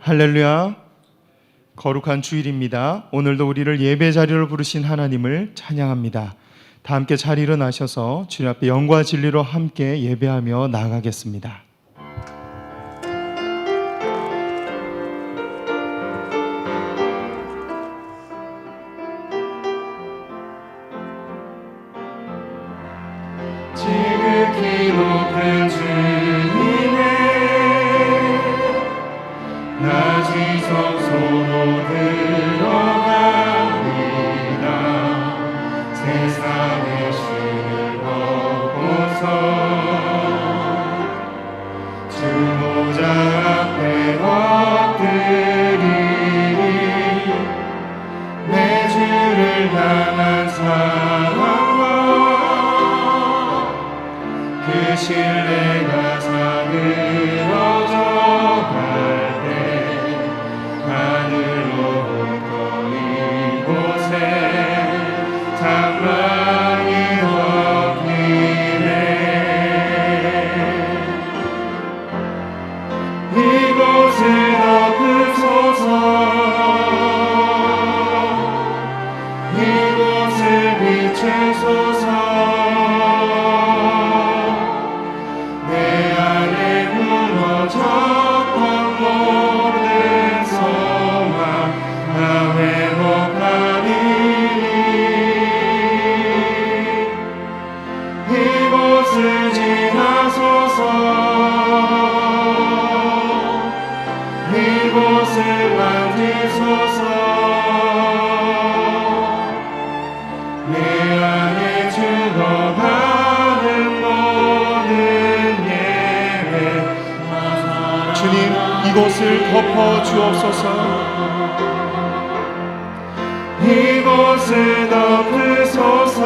할렐루야. 거룩한 주일입니다. 오늘도 우리를 예배 자리로 부르신 하나님을 찬양합니다. 다 함께 자리 일어나셔서 주님 앞에 영과 진리로 함께 예배하며 나아가겠습니다. 지극히 높은 주님의 낮이 성소로 들어갑니다. 세상의 신을 벗고서 주 보좌 앞에 엎드리니 내 주를 향한 사랑과 그 신뢰가 사그러져 갈 때 하늘로부터 이곳에 장막이 덮이네. 이곳을 덮으소서. 이곳을 비추소서. 내 안에 무너졌던 모든 소망 다 회복하리니 이곳을 지나소서. 이곳을 만지소서. 내 안에 죽어가는 모든 예배 주님 이곳을 덮어 주옵소서. 이곳을 덮으소서.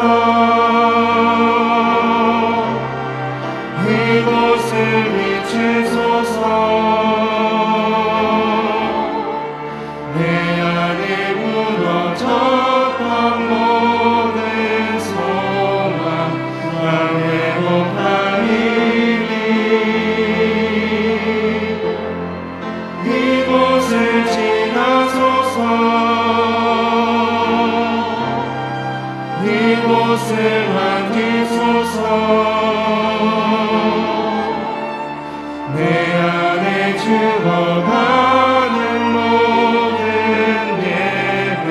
이곳을 비추소서. 내 안에 무너졌던 모든 소망 다 회복하리니 이곳을 지나소서. 이곳을 만지소서. 내 안에 죽어가는 모든 예배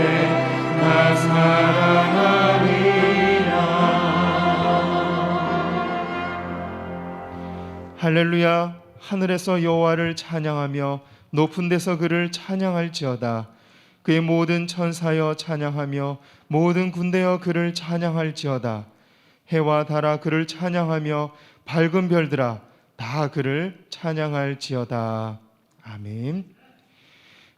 다 사랑하리라. 할렐루야. 하늘에서 여호와를 찬양하며 높은 데서 그를 찬양할지어다. 그의 모든 천사여 찬양하며 모든 군대여 그를 찬양할지어다. 해와 달아 그를 찬양하며 밝은 별들아 다 그를 찬양할지어다. 아멘.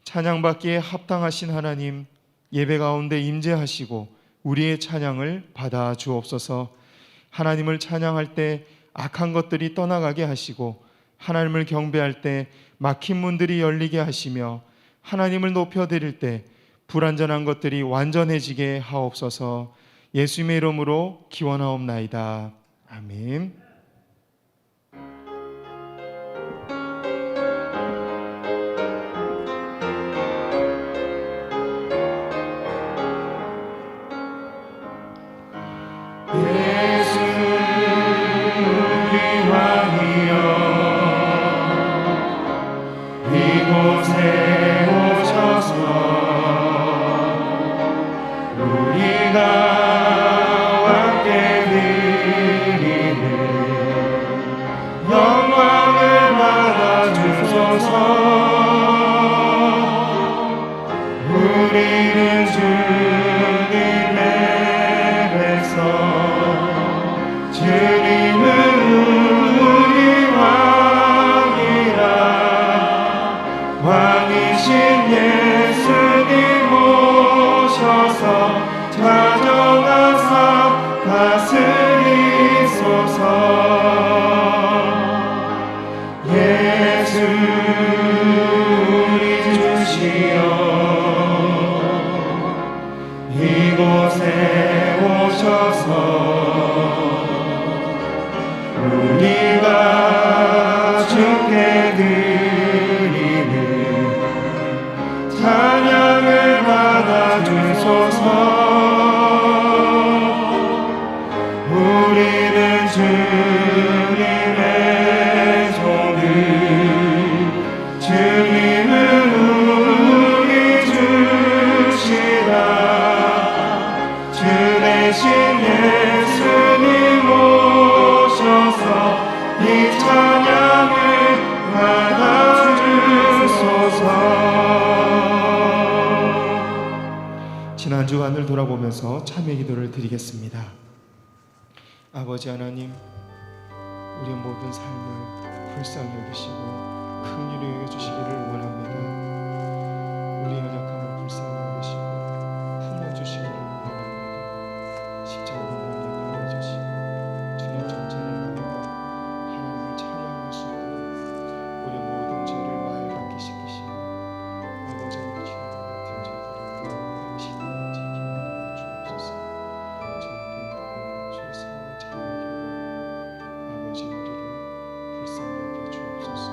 찬양받기에 합당하신 하나님, 예배 가운데 임재하시고 우리의 찬양을 받아 주옵소서. 하나님을 찬양할 때 악한 것들이 떠나가게 하시고 하나님을 경배할 때 막힌 문들이 열리게 하시며 하나님을 높여드릴 때 불완전한 것들이 완전해지게 하옵소서. 예수님의 이름으로 기원하옵나이다. 아멘. 예수 우리 왕이여 이곳에 오셔서 우리가 함께 드리는 영광을 받아주소서. 우리는 주님의 뵈서 주님은 우리 왕이라. 왕이신 예수님 오셔서 찾아가사 다스리소서. 예수 우리 주시여 이곳에 오셔서 우리가 주께 드리는 주안을 돌아보면서 참회 기도를 드리겠습니다. 아버지 하나님, 우리의 모든 삶을 불쌍히 여기시고 긍휼히 여겨주시기를 원합니다. 우리의 연약함을 불쌍히 여기시고 품어주시기를 원합니다. 십자가 능력을 알려주시고 주님 정체를 나누고 하나님을 찬양할 수 있도록 우리의 모든 죄를 맑게 씻기시고 아버지 우리 주님 같은 자들을 당신의 지키는 주옵소서. 주 앞에 주의 성을 찬양하고 아버지 우리를 불쌍히 여겨 주옵소서.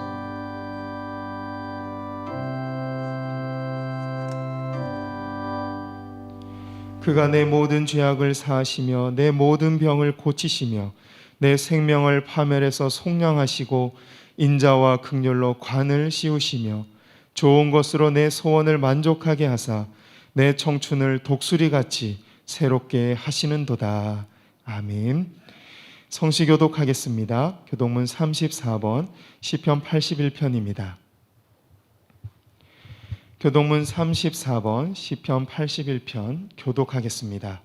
그가 내 모든 죄악을 사하시며 내 모든 병을 고치시며 내 생명을 파멸해서 속량하시고 인자와 긍휼로 관을 씌우시며 좋은 것으로 내 소원을 만족하게 하사 내 청춘을 독수리같이 새롭게 하시는도다. 아멘. 성시 교독하겠습니다. 교독문 34번 시편 81편입니다. 교독문 34번 시편 81편 교독하겠습니다.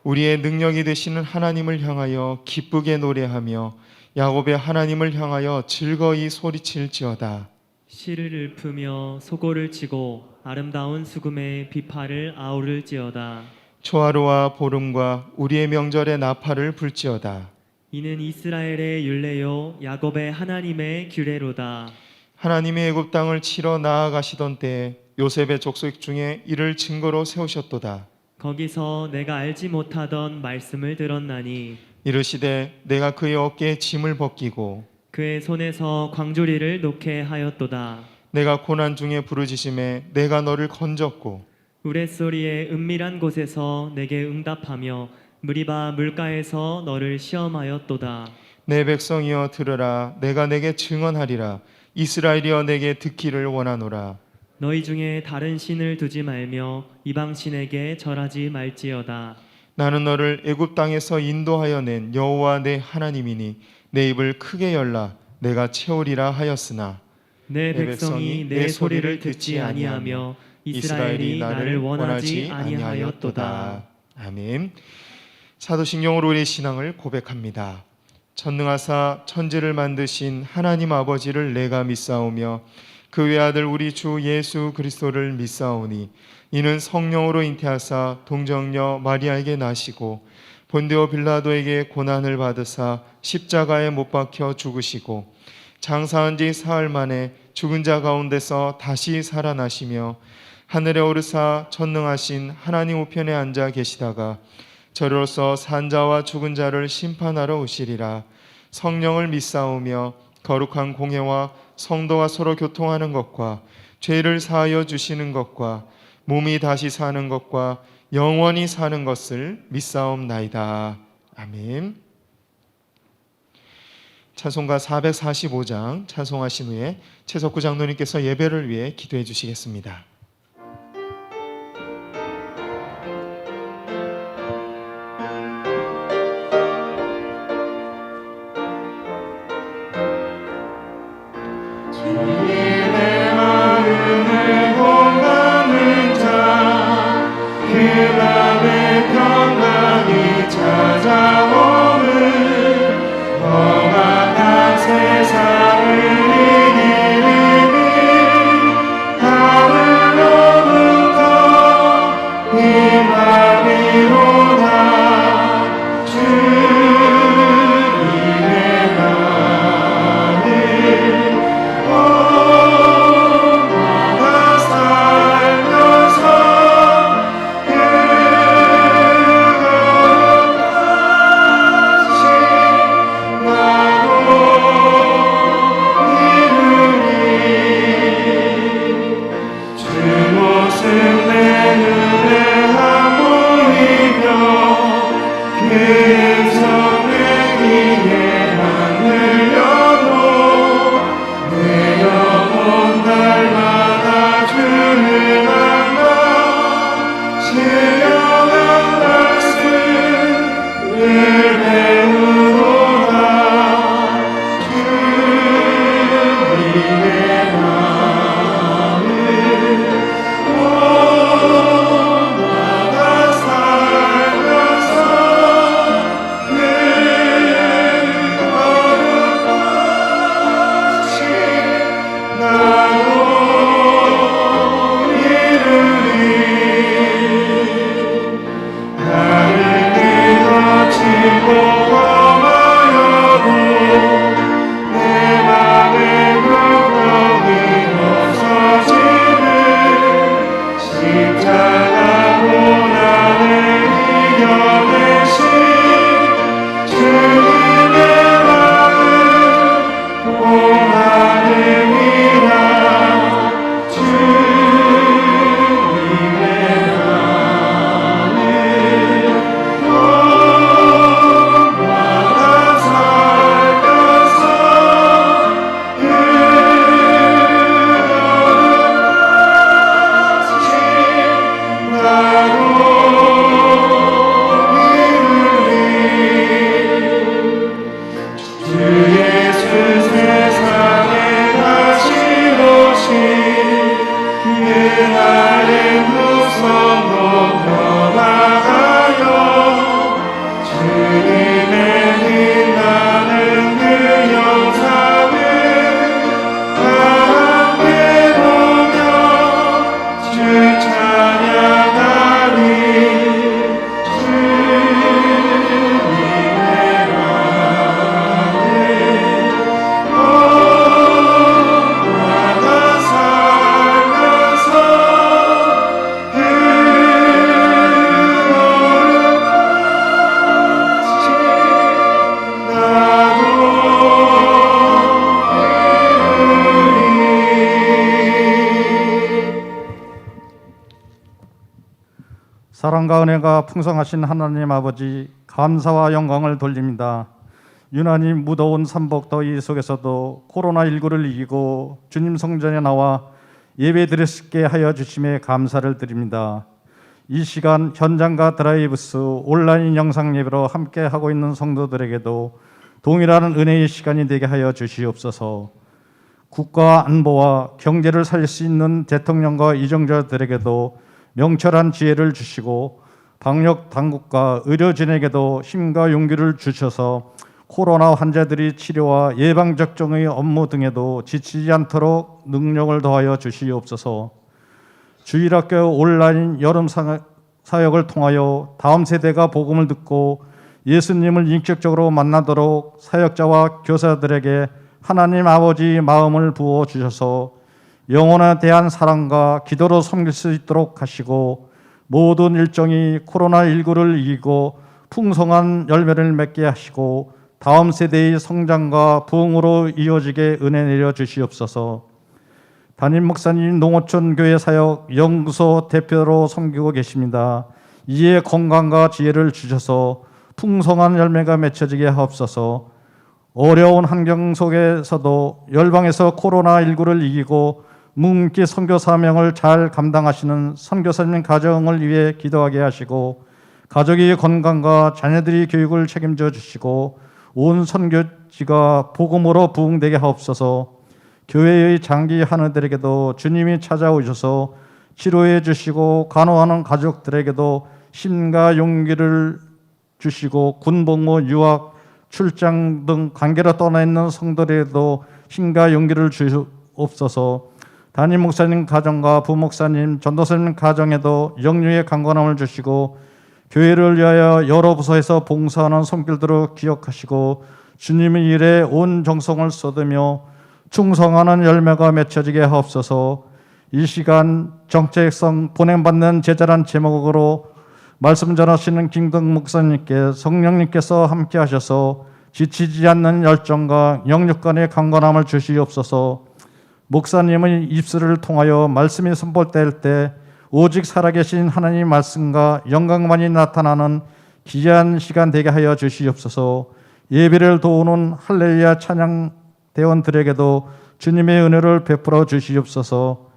우리의 능력이 되시는 하나님을 향하여 기쁘게 노래하며 야곱의 하나님을 향하여 즐거이 소리칠지어다. 시를 읊으며 소고를 치고 아름다운 수금의 비파를 아우를지어다. 초하루와 보름과 우리의 명절에 나팔을 불지어다. 이는 이스라엘의 율례요 야곱의 하나님의 규례로다. 하나님의 애굽 땅을 치러 나아가시던 때에 요셉의 족속 중에 이를 증거로 세우셨도다. 거기서 내가 알지 못하던 말씀을 들었나니 이르시되 내가 그의 어깨에 짐을 벗기고 그의 손에서 광주리를 놓게 하였도다. 내가 고난 중에 부르짖음에 내가 너를 건졌고 우레소리의 은밀한 곳에서 내게 응답하며 무리바 물가에서 너를 시험하였도다. 내 백성이여 들으라. 내가 내게 증언하리라. 이스라엘이여 내게 듣기를 원하노라. 너희 중에 다른 신을 두지 말며 이방 신에게 절하지 말지어다. 나는 너를 애굽 땅에서 인도하여 낸 여호와 내 하나님이니 내 입을 크게 열라. 내가 채우리라 하였으나 내 백성이 내 소리를 듣지 아니하며 이스라엘이 나를 원하지 아니하였도다. 아멘. 사도신경으로 우리의 신앙을 고백합니다. 전능하사 천지를 만드신 하나님 아버지를 내가 믿사오며 그 외아들 우리 주 예수 그리스도를 믿사오니 이는 성령으로 잉태하사 동정녀 마리아에게 나시고 본디오 빌라도에게 고난을 받으사 십자가에 못 박혀 죽으시고 장사한 지 사흘 만에 죽은 자 가운데서 다시 살아나시며 하늘에 오르사 전능하신 하나님 우편에 앉아 계시다가 저로서 산자와 죽은 자를 심판하러 오시리라. 성령을 믿사오며 거룩한 공회와 성도가 서로 교통하는 것과 죄를 사하여 주시는 것과 몸이 다시 사는 것과 영원히 사는 것을 믿사옵나이다. 아멘. 찬송가 445장 찬송하신 후에 최석구 장로님께서 예배를 위해 기도해 주시겠습니다. Oh 사랑과 은혜가 풍성하신 하나님 아버지, 감사와 영광을 돌립니다. 유난히 무더운 삼복더위 속에서도 코로나19를 이기고 주님 성전에 나와 예배 드릴 수 있게 하여 주심에 감사를 드립니다. 이 시간 현장과 드라이브스 온라인 영상 예배로 함께 하고 있는 성도들에게도 동일한 은혜의 시간이 되게 하여 주시옵소서. 국가 안보와 경제를 살릴 수 있는 대통령과 이정자들에게도 명철한 지혜를 주시고 방역 당국과 의료진에게도 힘과 용기를 주셔서 코로나 환자들이 치료와 예방 접종의 업무 등에도 지치지 않도록 능력을 더하여 주시옵소서. 주일학교 온라인 여름 사역을 통하여 다음 세대가 복음을 듣고 예수님을 인격적으로 만나도록 사역자와 교사들에게 하나님 아버지 마음을 부어 주셔서 영혼에 대한 사랑과 기도로 섬길 수 있도록 하시고 모든 일정이 코로나19를 이기고 풍성한 열매를 맺게 하시고 다음 세대의 성장과 부흥으로 이어지게 은혜 내려 주시옵소서. 담임 목사님 농어촌 교회 사역 연구소 대표로 섬기고 계십니다. 이에 건강과 지혜를 주셔서 풍성한 열매가 맺혀지게 하옵소서. 어려운 환경 속에서도 열방에서 코로나19를 이기고 묵묵히 선교 사명을 잘 감당하시는 선교사님 가정을 위해 기도하게 하시고 가족의 건강과 자녀들의 교육을 책임져 주시고 온 선교지가 복음으로 부흥되게 하옵소서. 교회의 장기 하느들에게도 주님이 찾아오셔서 치료해 주시고 간호하는 가족들에게도 힘과 용기를 주시고 군복무, 유학, 출장 등 관계로 떠나 있는 성도들에게도 힘과 용기를 주옵소서. 담임 목사님 가정과 부목사님, 전도사님 가정에도 영유의 강건함을 주시고 교회를 위하여 여러 부서에서 봉사하는 손길들을 기억하시고 주님의 일에 온 정성을 쏟으며 충성하는 열매가 맺혀지게 하옵소서. 이 시간 정체성 보냄받는 제자란 제목으로 말씀 전하시는 김동 목사님께 성령님께서 함께 하셔서 지치지 않는 열정과 영육간의 강건함을 주시옵소서. 목사님의 입술을 통하여 말씀이 선포될 때 오직 살아계신 하나님 말씀과 영광만이 나타나는 귀한 시간 되게 하여 주시옵소서. 예배를 도우는 할렐루야 찬양 대원들에게도 주님의 은혜를 베풀어 주시옵소서.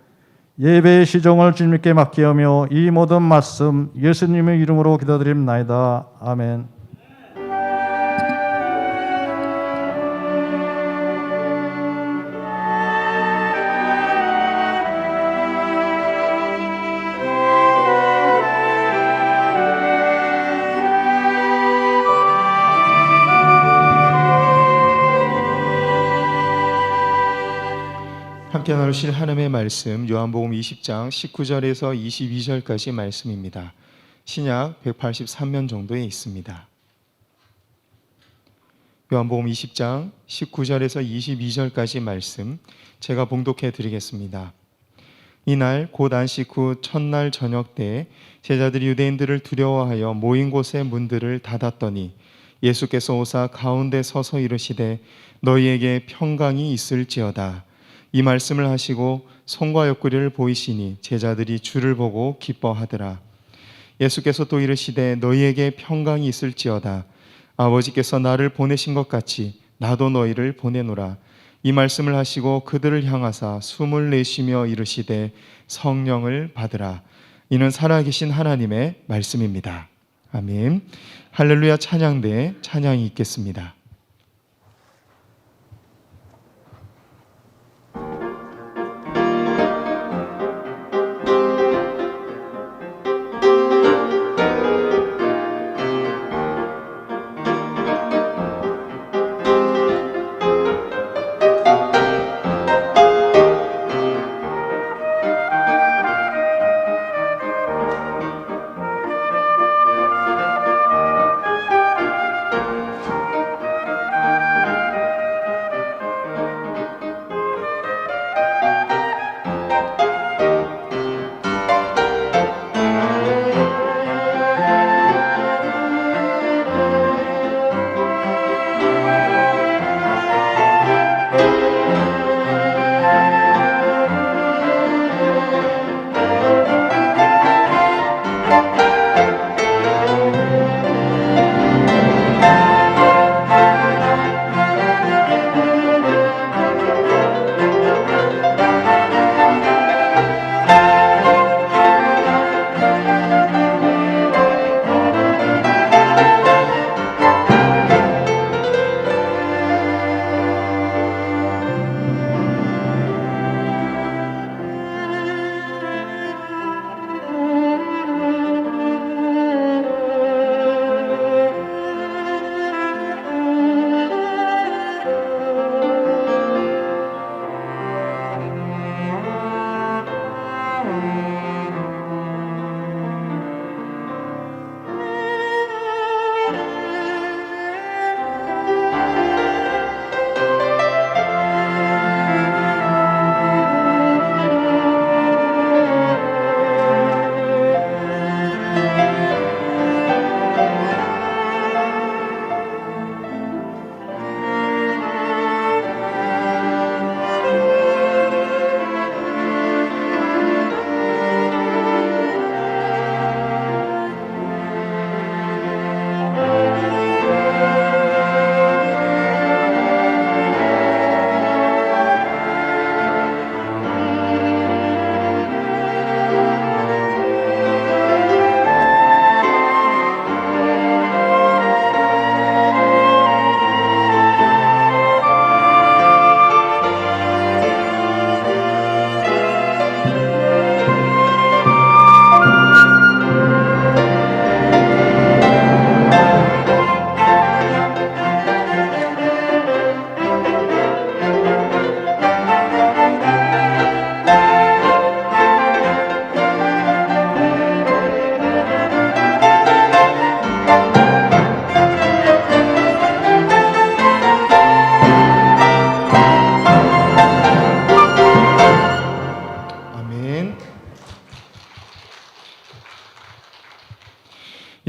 예배의 시종을 주님께 맡기오며 이 모든 말씀 예수님의 이름으로 기도드립나이다. 아멘. 함께 나누실 하나님의 말씀 요한복음 20장 19절에서 22절까지 말씀입니다. 신약 183면 정도에 있습니다. 요한복음 20장 19절에서 22절까지 말씀 제가 봉독해 드리겠습니다. 이날 곧 안식 후 첫날 저녁 때 제자들이 유대인들을 두려워하여 모인 곳의 문들을 닫았더니 예수께서 오사 가운데 서서 이르시되 너희에게 평강이 있을지어다. 이 말씀을 하시고 손과 옆구리를 보이시니 제자들이 주를 보고 기뻐하더라. 예수께서 또 이르시되 너희에게 평강이 있을지어다. 아버지께서 나를 보내신 것 같이 나도 너희를 보내노라. 이 말씀을 하시고 그들을 향하사 숨을 내쉬며 이르시되 성령을 받으라. 이는 살아계신 하나님의 말씀입니다. 아멘. 할렐루야 찬양대 찬양이 있겠습니다.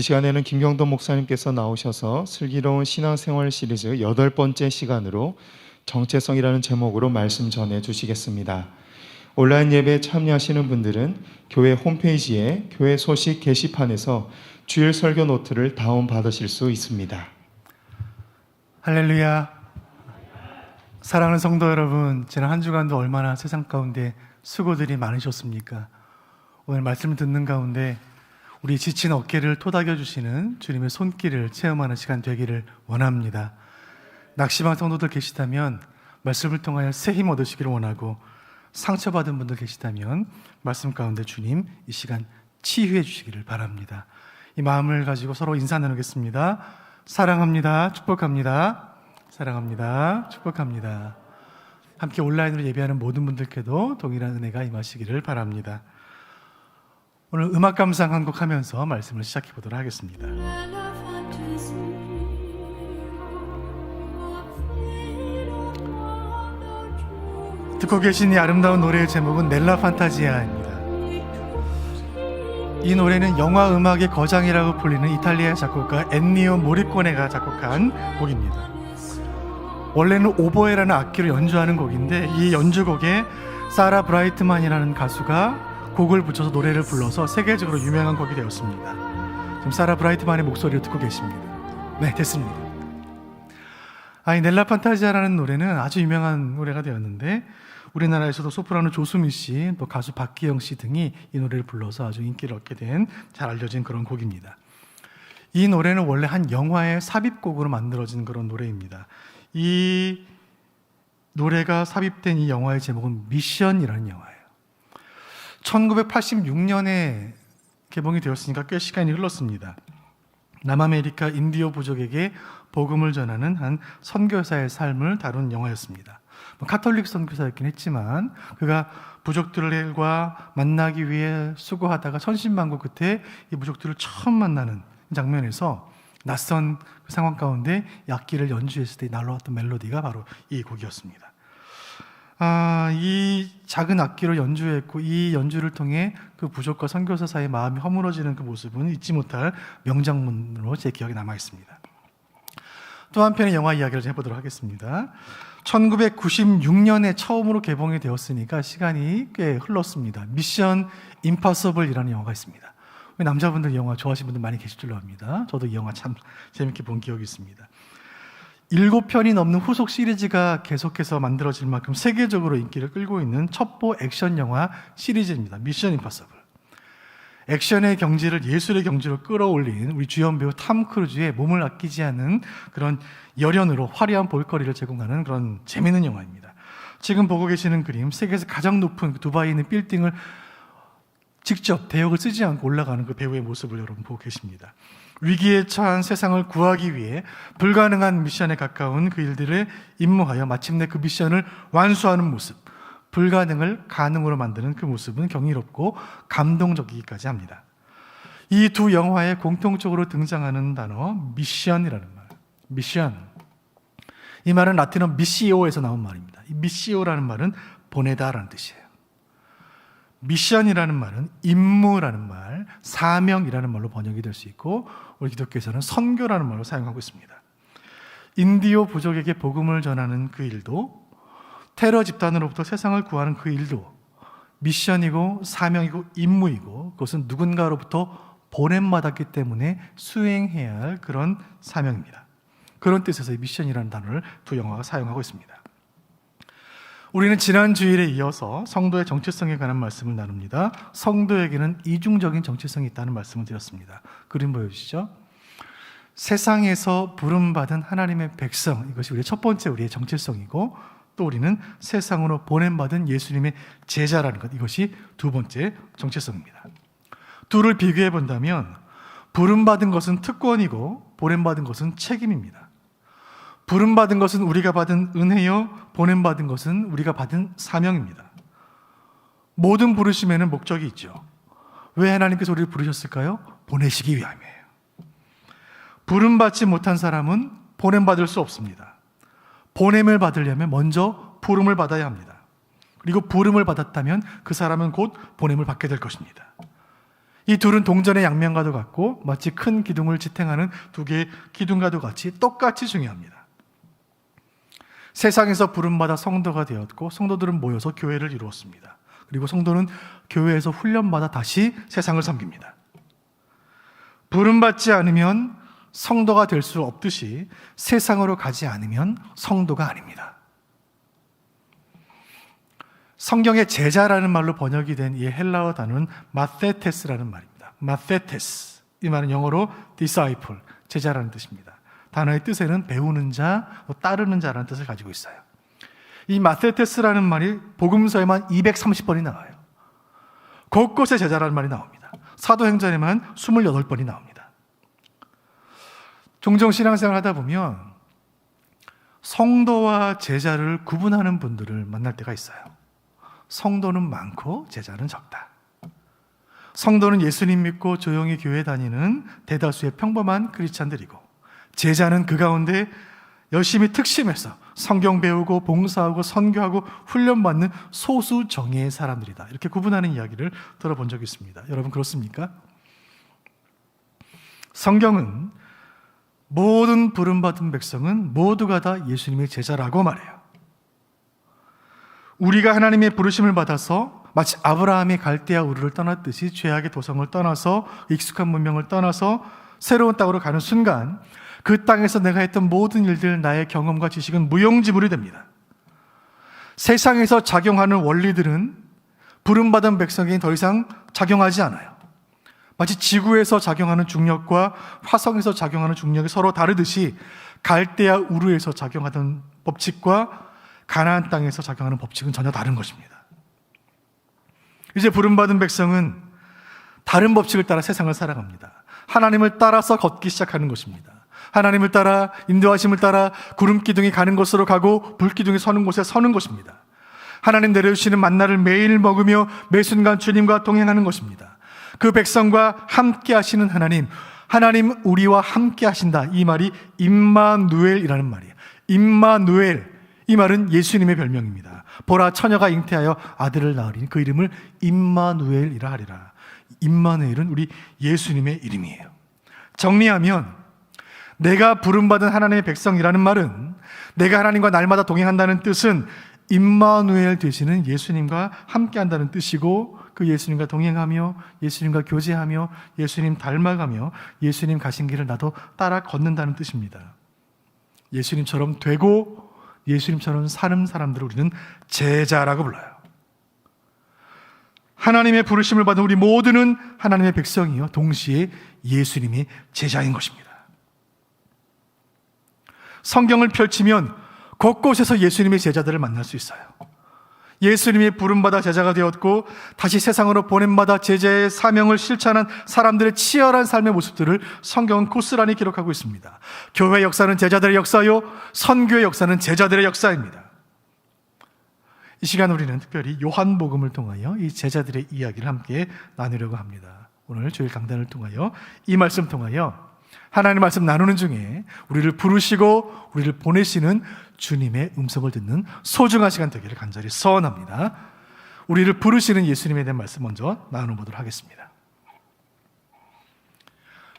이 시간에는 김경돈 목사님께서 나오셔서 슬기로운 신앙생활 시리즈 8번째 시간으로 정체성이라는 제목으로 말씀 전해 주시겠습니다. 온라인 예배에 참여하시는 분들은 교회 홈페이지에 교회 소식 게시판에서 주일 설교 노트를 다운받으실 수 있습니다. 할렐루야. 사랑하는 성도 여러분, 지난 한 주간도 얼마나 세상 가운데 수고들이 많으셨습니까? 오늘 말씀을 듣는 가운데 우리 지친 어깨를 토닥여 주시는 주님의 손길을 체험하는 시간 되기를 원합니다. 낙심한 성도들 계시다면 말씀을 통하여 새 힘 얻으시기를 원하고, 상처받은 분들 계시다면 말씀 가운데 주님 이 시간 치유해 주시기를 바랍니다. 이 마음을 가지고 서로 인사 나누겠습니다. 사랑합니다. 축복합니다. 사랑합니다. 축복합니다. 함께 온라인으로 예배하는 모든 분들께도 동일한 은혜가 임하시기를 바랍니다. 오늘 음악 감상 한 곡 하면서 말씀을 시작해 보도록 하겠습니다. 듣고 계신 이 아름다운 노래의 제목은 넬라 판타지아입니다. 이 노래는 영화 음악의 거장이라고 불리는 이탈리아 작곡가 엔니오 모리코네가 작곡한 곡입니다. 원래는 오보에라는 악기로 연주하는 곡인데, 이 연주곡에 사라 브라이트만이라는 가수가 곡을 붙여서 노래를 불러서 세계적으로 유명한 곡이 되었습니다. 지금 사라 브라이트만의 목소리를 듣고 계십니다. 네, 됐습니다. 이 넬라 판타지아라는 노래는 아주 유명한 노래가 되었는데, 우리나라에서도 소프라노 조수미 씨, 또 가수 박기영 씨 등이 이 노래를 불러서 아주 인기를 얻게 된, 잘 알려진 그런 곡입니다. 이 노래는 원래 한 영화의 삽입곡으로 만들어진 그런 노래입니다. 이 노래가 삽입된 이 영화의 제목은 미션이라는 영화예요. 1986년에 개봉이 되었으니까 꽤 시간이 흘렀습니다. 남아메리카 인디오 부족에게 복음을 전하는 한 선교사의 삶을 다룬 영화였습니다. 카톨릭 선교사였긴 했지만 그가 부족들과 만나기 위해 수고하다가 천신만고 끝에 이 부족들을 처음 만나는 장면에서 낯선 그 상황 가운데 악기를 연주했을 때 날아왔던 멜로디가 바로 이 곡이었습니다. 이 작은 악기로 연주했고, 이 연주를 통해 그 부족과 선교사 사이의 마음이 허물어지는 그 모습은 잊지 못할 명장면으로 제 기억에 남아 있습니다. 또 한편의 영화 이야기를 해보도록 하겠습니다. 1996년에 처음으로 개봉이 되었으니까 시간이 꽤 흘렀습니다. 미션 임파서블이라는 영화가 있습니다. 남자분들 이 영화 좋아하시는 분들 많이 계실 줄로 압니다. 저도 이 영화 참 재밌게 본 기억이 있습니다. 7편이 넘는 후속 시리즈가 계속해서 만들어질 만큼 세계적으로 인기를 끌고 있는 첩보 액션 영화 시리즈입니다. 미션 임파서블. 액션의 경지를 예술의 경지로 끌어올린 우리 주연 배우 탐 크루즈의 몸을 아끼지 않는 그런 열연으로 화려한 볼거리를 제공하는 그런 재미있는 영화입니다. 지금 보고 계시는 그림, 세계에서 가장 높은 두바이에 있는 빌딩을 직접 대역을 쓰지 않고 올라가는 그 배우의 모습을 여러분 보고 계십니다. 위기에 처한 세상을 구하기 위해 불가능한 미션에 가까운 그 일들에 임무하여 마침내 그 미션을 완수하는 모습, 불가능을 가능으로 만드는 그 모습은 경이롭고 감동적이기까지 합니다. 이 두 영화에 공통적으로 등장하는 단어 미션이라는 말. 미션. 이 말은 라틴어 미시오에서 나온 말입니다. 이 미시오라는 말은 보내다라는 뜻이에요. 미션이라는 말은 임무라는 말, 사명이라는 말로 번역이 될 수 있고, 우리 기독교에서는 선교라는 말로 사용하고 있습니다. 인디오 부족에게 복음을 전하는 그 일도, 테러 집단으로부터 세상을 구하는 그 일도 미션이고 사명이고 임무이고, 그것은 누군가로부터 보냄받았기 때문에 수행해야 할 그런 사명입니다. 그런 뜻에서 미션이라는 단어를 두 영화가 사용하고 있습니다. 우리는 지난 주일에 이어서 성도의 정체성에 관한 말씀을 나눕니다. 성도에게는 이중적인 정체성이 있다는 말씀을 드렸습니다. 그림 보여주시죠. 세상에서 부름받은 하나님의 백성, 이것이 우리의 첫 번째 우리의 정체성이고, 또 우리는 세상으로 보냄받은 예수님의 제자라는 것, 이것이 두 번째 정체성입니다. 둘을 비교해 본다면 부름받은 것은 특권이고 보냄받은 것은 책임입니다. 부름받은 것은 우리가 받은 은혜요, 보냄받은 것은 우리가 받은 사명입니다. 모든 부르심에는 목적이 있죠. 왜 하나님께서 우리를 부르셨을까요? 보내시기 위함이에요. 부름받지 못한 사람은 보냄받을 수 없습니다. 보냄을 받으려면 먼저 부름을 받아야 합니다. 그리고 부름을 받았다면 그 사람은 곧 보냄을 받게 될 것입니다. 이 둘은 동전의 양면과도 같고 마치 큰 기둥을 지탱하는 두 개의 기둥과도 같이 똑같이 중요합니다. 세상에서 부름받아 성도가 되었고 성도들은 모여서 교회를 이루었습니다. 그리고 성도는 교회에서 훈련받아 다시 세상을 섬깁니다. 부름받지 않으면 성도가 될 수 없듯이 세상으로 가지 않으면 성도가 아닙니다. 성경의 제자라는 말로 번역이 된 이 헬라어 단어는 마테테스라는 말입니다. 마테테스, 이 말은 영어로 disciple, 제자라는 뜻입니다. 단어의 뜻에는 배우는 자, 따르는 자라는 뜻을 가지고 있어요. 이 마테테스라는 말이 복음서에만 230번이 나와요. 곳곳에 제자라는 말이 나옵니다. 사도행전에만 28번이 나옵니다. 종종 신앙생활 하다 보면 성도와 제자를 구분하는 분들을 만날 때가 있어요. 성도는 많고 제자는 적다. 성도는 예수님 믿고 조용히 교회 다니는 대다수의 평범한 크리스찬들이고, 제자는 그 가운데 열심히 특심해서 성경 배우고 봉사하고 선교하고 훈련받는 소수 정예의 사람들이다. 이렇게 구분하는 이야기를 들어본 적이 있습니다. 여러분 그렇습니까? 성경은 모든 부름받은 백성은 모두가 다 예수님의 제자라고 말해요. 우리가 하나님의 부르심을 받아서 마치 아브라함이 갈대아 우르를 떠났듯이 죄악의 도성을 떠나서 익숙한 문명을 떠나서 새로운 땅으로 가는 순간 그 땅에서 내가 했던 모든 일들, 나의 경험과 지식은 무용지물이 됩니다. 세상에서 작용하는 원리들은 부름받은 백성에게 더 이상 작용하지 않아요. 마치 지구에서 작용하는 중력과 화성에서 작용하는 중력이 서로 다르듯이 갈대아 우르에서 작용하던 법칙과 가나안 땅에서 작용하는 법칙은 전혀 다른 것입니다. 이제 부름받은 백성은 다른 법칙을 따라 세상을 살아갑니다. 하나님을 따라서 걷기 시작하는 것입니다. 하나님을 따라, 인도하심을 따라 구름 기둥이 가는 곳으로 가고 불 기둥이 서는 곳에 서는 것입니다. 하나님 내려주시는 만나를 매일 먹으며 매 순간 주님과 동행하는 것입니다. 그 백성과 함께 하시는 하나님, 하나님 우리와 함께 하신다. 이 말이 임마누엘이라는 말이에요. 임마누엘, 이 말은 예수님의 별명입니다. 보라, 처녀가 잉태하여 아들을 낳으리니 그 이름을 임마누엘이라 하리라. 임마누엘은 우리 예수님의 이름이에요. 정리하면 내가 부름받은 하나님의 백성이라는 말은, 내가 하나님과 날마다 동행한다는 뜻은 임마누엘 되시는 예수님과 함께한다는 뜻이고, 그 예수님과 동행하며 예수님과 교제하며 예수님 닮아가며 예수님 가신 길을 나도 따라 걷는다는 뜻입니다. 예수님처럼 되고 예수님처럼 사는 사람들을 우리는 제자라고 불러요. 하나님의 부르심을 받은 우리 모두는 하나님의 백성이요 동시에 예수님의 제자인 것입니다. 성경을 펼치면 곳곳에서 예수님의 제자들을 만날 수 있어요. 예수님의 부름받아 제자가 되었고 다시 세상으로 보냄받아 제자의 사명을 실천한 사람들의 치열한 삶의 모습들을 성경은 고스란히 기록하고 있습니다. 교회 역사는 제자들의 역사요, 선교의 역사는 제자들의 역사입니다. 이 시간 우리는 특별히 요한복음을 통하여 이 제자들의 이야기를 함께 나누려고 합니다. 오늘 주일 강단을 통하여 이 말씀 통하여 하나님의 말씀 나누는 중에 우리를 부르시고 우리를 보내시는 주님의 음성을 듣는 소중한 시간 되기를 간절히 소원합니다. 우리를 부르시는 예수님에 대한 말씀 먼저 나눠보도록 하겠습니다.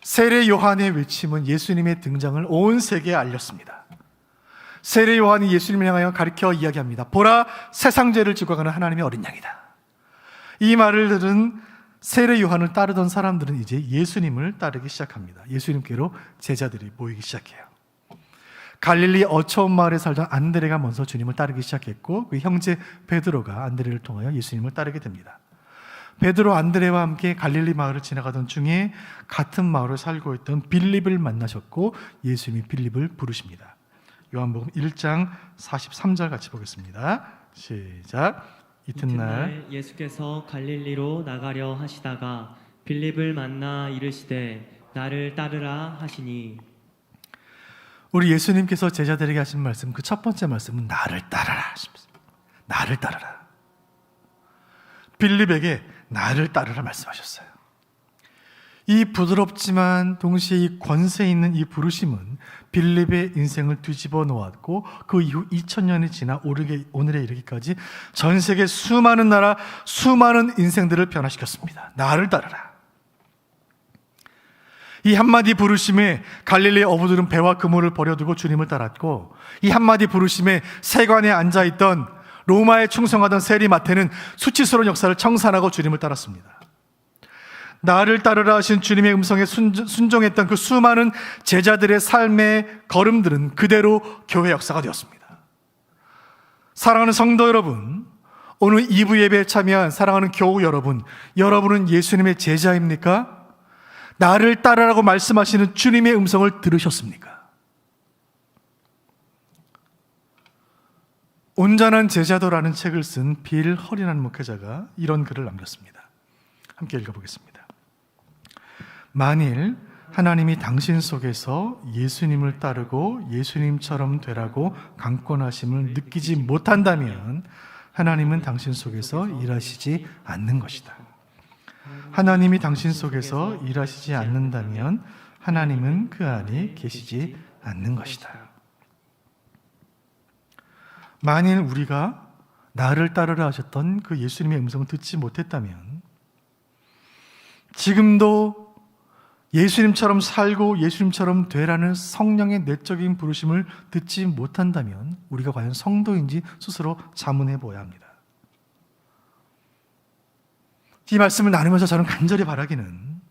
세례 요한의 외침은 예수님의 등장을 온 세계에 알렸습니다. 세례 요한이 예수님을 향하여 가리켜 이야기합니다. 보라, 세상 죄를 지고 가는 하나님의 어린 양이다. 이 말을 들은 세례 요한을 따르던 사람들은 이제 예수님을 따르기 시작합니다. 예수님께로 제자들이 모이기 시작해요. 갈릴리 어처운 마을에 살던 안드레가 먼저 주님을 따르기 시작했고 그 형제 베드로가 안드레를 통하여 예수님을 따르게 됩니다. 베드로 안드레와 함께 갈릴리 마을을 지나가던 중에 같은 마을을 살고 있던 빌립을 만나셨고 예수님이 빌립을 부르십니다. 요한복음 1장 43절 같이 보겠습니다. 시작. 이튿날 예수께서 갈릴리로 나가려 하시다가 빌립을 만나 이르시되 나를 따르라 하시니, 우리 예수님께서 제자들에게 하신 말씀, 그 첫 번째 말씀은 나를 따르라 하십니다. 나를 따르라. 빌립에게 나를 따르라 말씀하셨어요. 이 부드럽지만 동시에 이 권세 있는 이 부르심은 빌립의 인생을 뒤집어 놓았고 그 이후 2000년이 지나 오늘에 이르기까지 전 세계 수많은 나라, 수많은 인생들을 변화시켰습니다. 나를 따르라. 이 한마디 부르심에 갈릴리 어부들은 배와 그물을 버려두고 주님을 따랐고, 이 한마디 부르심에 세관에 앉아있던 로마에 충성하던 세리마태는 수치스러운 역사를 청산하고 주님을 따랐습니다. 나를 따르라 하신 주님의 음성에 순종했던 그 수많은 제자들의 삶의 걸음들은 그대로 교회 역사가 되었습니다. 사랑하는 성도 여러분, 오늘 2부 예배에 참여한 사랑하는 교우 여러분, 여러분은 예수님의 제자입니까? 나를 따르라고 말씀하시는 주님의 음성을 들으셨습니까? 온전한 제자도라는 책을 쓴 빌 허리난 목회자가 이런 글을 남겼습니다. 함께 읽어보겠습니다. 만일 하나님이 당신 속에서 예수님을 따르고 예수님처럼 되라고 강권하심을 느끼지 못한다면 하나님은 당신 속에서 일하시지 않는 것이다. 하나님이 당신 속에서 일하시지 않는다면 하나님은 그 안에 계시지 않는 것이다. 만일 우리가 나를 따르라 하셨던 그 예수님의 음성을 듣지 못했다면, 지금도 예수님처럼 살고 예수님처럼 되라는 성령의 내적인 부르심을 듣지 못한다면 우리가 과연 성도인지 스스로 자문해 보아야 합니다. 이 말씀을 나누면서 저는 간절히 바라기는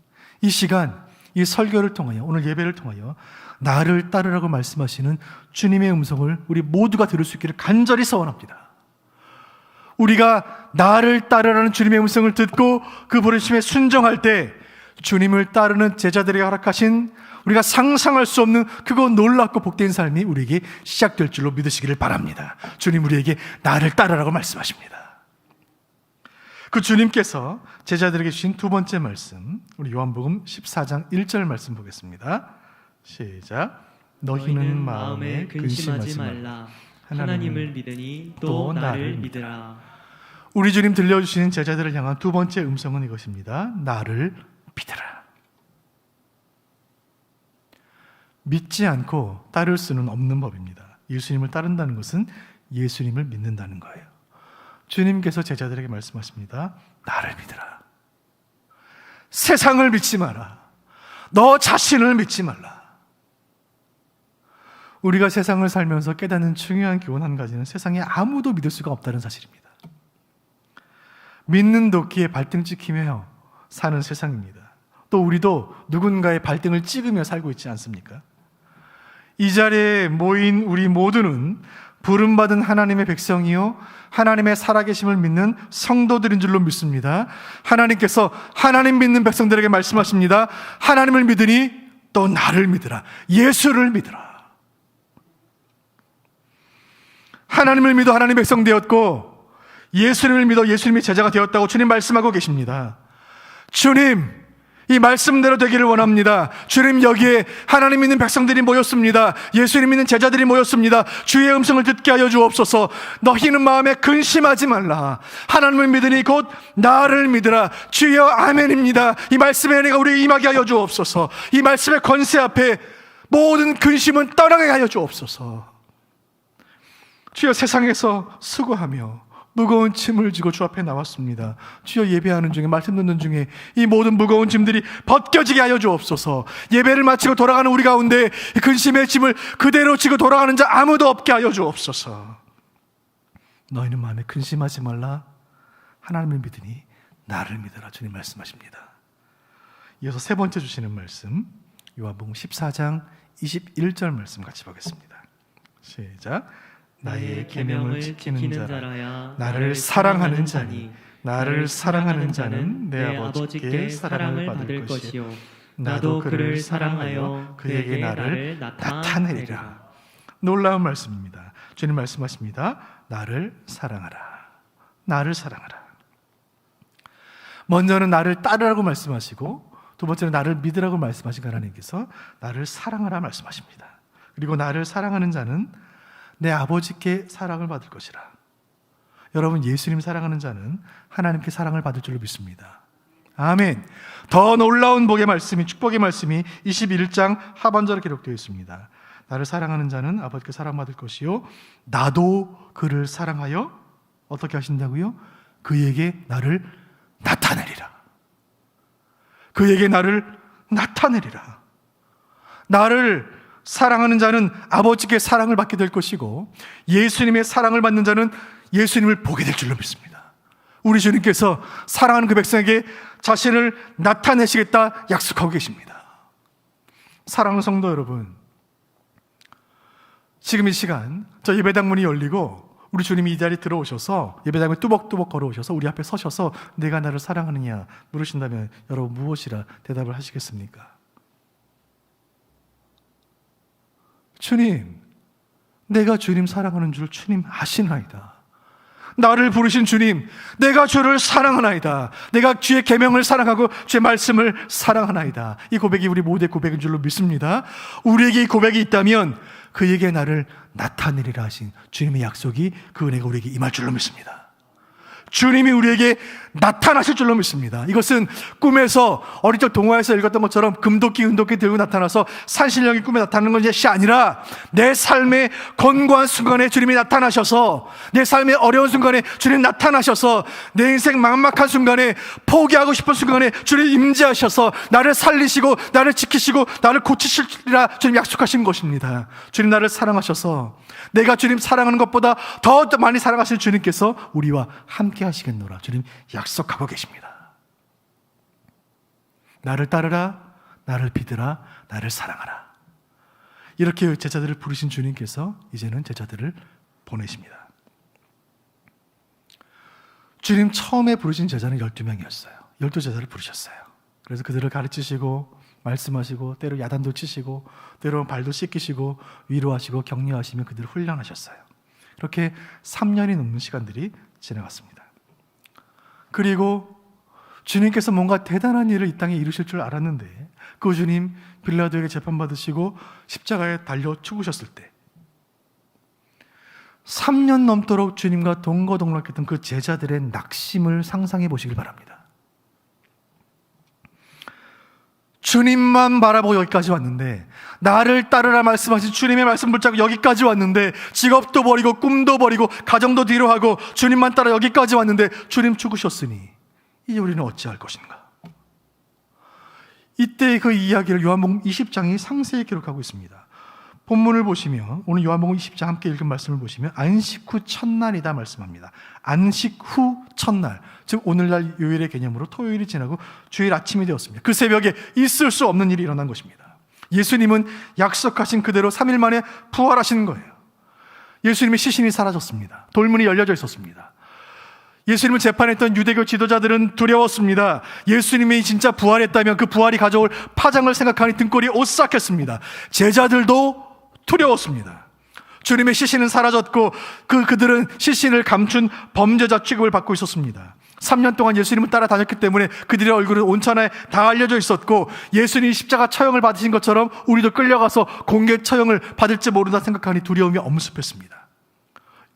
이 시간, 이 설교를 통하여, 오늘 예배를 통하여 나를 따르라고 말씀하시는 주님의 음성을 우리 모두가 들을 수 있기를 간절히 소원합니다. 우리가 나를 따르라는 주님의 음성을 듣고 그 부르심에 순종할 때 주님을 따르는 제자들에게 허락하신 우리가 상상할 수 없는 그거 놀랍고 복된 삶이 우리에게 시작될 줄로 믿으시기를 바랍니다. 주님 우리에게 나를 따르라고 말씀하십니다. 그 주님께서 제자들에게 주신 두 번째 말씀, 우리 요한복음 14장 1절 말씀 보겠습니다. 시작. 너희는 마음에 근심하지 말라. 하나님을 믿으니 또 나를 믿으라. 우리 주님 들려주시는 제자들을 향한 두 번째 음성은 이것입니다. 나를 믿으라. 믿지 않고 따를 수는 없는 법입니다. 예수님을 따른다는 것은 예수님을 믿는다는 거예요. 주님께서 제자들에게 말씀하십니다. 나를 믿으라. 세상을 믿지 마라. 너 자신을 믿지 말라. 우리가 세상을 살면서 깨닫는 중요한 교훈 한 가지는 세상에 아무도 믿을 수가 없다는 사실입니다. 믿는 도끼에 발등 찍히며 사는 세상입니다. 또 우리도 누군가의 발등을 찍으며 살고 있지 않습니까? 이 자리에 모인 우리 모두는 부름받은 하나님의 백성이요 하나님의 살아계심을 믿는 성도들인 줄로 믿습니다. 하나님께서 하나님 믿는 백성들에게 말씀하십니다. 하나님을 믿으니 또 나를 믿으라. 예수를 믿으라. 하나님을 믿어 하나님의 백성 되었고 예수님을 믿어 예수님의 제자가 되었다고 주님 말씀하고 계십니다. 주님, 이 말씀대로 되기를 원합니다. 주님, 여기에 하나님 믿는 백성들이 모였습니다. 예수님 믿는 제자들이 모였습니다. 주의 음성을 듣게 하여 주옵소서. 너희는 마음에 근심하지 말라. 하나님을 믿으니 곧 나를 믿으라. 주여 아멘입니다. 이 말씀의 은혜가 우리에게 임하게 하여 주옵소서. 이 말씀의 권세 앞에 모든 근심은 떠나게 하여 주옵소서. 주여, 세상에서 수고하며 무거운 짐을 지고 주 앞에 나왔습니다. 주여, 예배하는 중에, 말씀 듣는 중에 이 모든 무거운 짐들이 벗겨지게 하여 주옵소서. 예배를 마치고 돌아가는 우리 가운데 근심의 짐을 그대로 지고 돌아가는 자 아무도 없게 하여 주옵소서. 너희는 마음에 근심하지 말라. 하나님을 믿으니 나를 믿어라. 주님 말씀하십니다. 이어서 세 번째 주시는 말씀, 요한복음 14장 21절 말씀 같이 보겠습니다. 시작. 나의 계명을 지키는 자라야 나를 사랑하는 자니 나를 사랑하는 자는 내 아버지께 사랑을 받을 것이요 나도 그를 사랑하여 그에게 나를 나타내리라. 놀라운 말씀입니다. 주님 말씀하십니다. 나를 사랑하라. 나를 사랑하라. 먼저는 나를 따르라고 말씀하시고, 두 번째는 나를 믿으라고 말씀하신 하나님께서 나를 사랑하라 말씀하십니다. 그리고 나를 사랑하는 자는 내 아버지께 사랑을 받을 것이라. 여러분, 예수님 사랑하는 자는 하나님께 사랑을 받을 줄로 믿습니다. 아멘. 더 놀라운 복의 말씀이, 축복의 말씀이 21장 하반절에 기록되어 있습니다. 나를 사랑하는 자는 아버지께 사랑받을 것이요 나도 그를 사랑하여 어떻게 하신다고요? 그에게 나를 나타내리라. 그에게 나를 나타내리라. 나를 사랑하는 자는 아버지께 사랑을 받게 될 것이고 예수님의 사랑을 받는 자는 예수님을 보게 될 줄로 믿습니다. 우리 주님께서 사랑하는 그 백성에게 자신을 나타내시겠다 약속하고 계십니다. 사랑하는 성도 여러분, 지금 이 시간 저 예배당 문이 열리고 우리 주님이 이 자리에 들어오셔서 예배당에 뚜벅뚜벅 걸어오셔서 우리 앞에 서셔서 내가 나를 사랑하느냐 물으신다면 여러분 무엇이라 대답을 하시겠습니까? 주님, 내가 주님 사랑하는 줄 주님 아시나이다. 나를 부르신 주님, 내가 주를 사랑하나이다. 내가 주의 계명을 사랑하고 주의 말씀을 사랑하나이다. 이 고백이 우리 모두의 고백인 줄로 믿습니다. 우리에게 이 고백이 있다면 그에게 나를 나타내리라 하신 주님의 약속이 그 은혜가 우리에게 임할 줄로 믿습니다. 주님이 우리에게 나타나실 줄로 믿습니다. 이것은 꿈에서 어릴 적 동화에서 읽었던 것처럼 금도끼 은도끼 들고 나타나서 산신령이 꿈에 나타나는 것이 아니라 내 삶의 권고한 순간에 주님이 나타나셔서 내 삶의 어려운 순간에 주님이 나타나셔서 내 인생 막막한 순간에 포기하고 싶은 순간에 주님이 임재하셔서 나를 살리시고 나를 지키시고 나를 고치시리라 주님 약속하신 것입니다. 주님 나를 사랑하셔서 내가 주님 사랑하는 것보다 더 많이 사랑하시는 주님께서 우리와 함께 하시겠노라 주님 약속하고 계십니다. 나를 따르라, 나를 믿으라, 나를 사랑하라. 이렇게 제자들을 부르신 주님께서 이제는 제자들을 보내십니다. 주님 처음에 부르신 제자는 12명이었어요. 12제자를 부르셨어요. 그래서 그들을 가르치시고 말씀하시고 때로 야단도 치시고 때로 발도 씻기시고 위로하시고 격려하시며 그들을 훈련하셨어요. 그렇게 3년이 넘는 시간들이 지나갔습니다. 그리고 주님께서 뭔가 대단한 일을 이 땅에 이루실 줄 알았는데 그 주님 빌라도에게 재판받으시고 십자가에 달려 죽으셨을 때 3년 넘도록 주님과 동거동락했던 그 제자들의 낙심을 상상해 보시길 바랍니다. 주님만 바라보고 여기까지 왔는데 나를 따르라 말씀하신 주님의 말씀 붙잡고 여기까지 왔는데 직업도 버리고 꿈도 버리고 가정도 뒤로 하고 주님만 따라 여기까지 왔는데 주님 죽으셨으니 이제 우리는 어찌할 것인가? 이때 그 이야기를 요한복음 20장이 상세히 기록하고 있습니다. 본문을 보시면 오늘 요한복음 20장 함께 읽은 말씀을 보시면 안식 후 첫날이다 말씀합니다. 안식 후 첫날, 즉 오늘날 요일의 개념으로 토요일이 지나고 주일 아침이 되었습니다. 그 새벽에 있을 수 없는 일이 일어난 것입니다. 예수님은 약속하신 그대로 3일 만에 부활하시는 거예요. 예수님의 시신이 사라졌습니다. 돌문이 열려져 있었습니다. 예수님을 재판했던 유대교 지도자들은 두려웠습니다. 예수님이 진짜 부활했다면 그 부활이 가져올 파장을 생각하니 등골이 오싹했습니다. 제자들도 두려웠습니다. 주님의 시신은 사라졌고 그들은 시신을 감춘 범죄자 취급을 받고 있었습니다. 3년 동안 예수님을 따라다녔기 때문에 그들의 얼굴은 온천에 다 알려져 있었고 예수님이 십자가 처형을 받으신 것처럼 우리도 끌려가서 공개 처형을 받을지 모른다 생각하니 두려움이 엄습했습니다.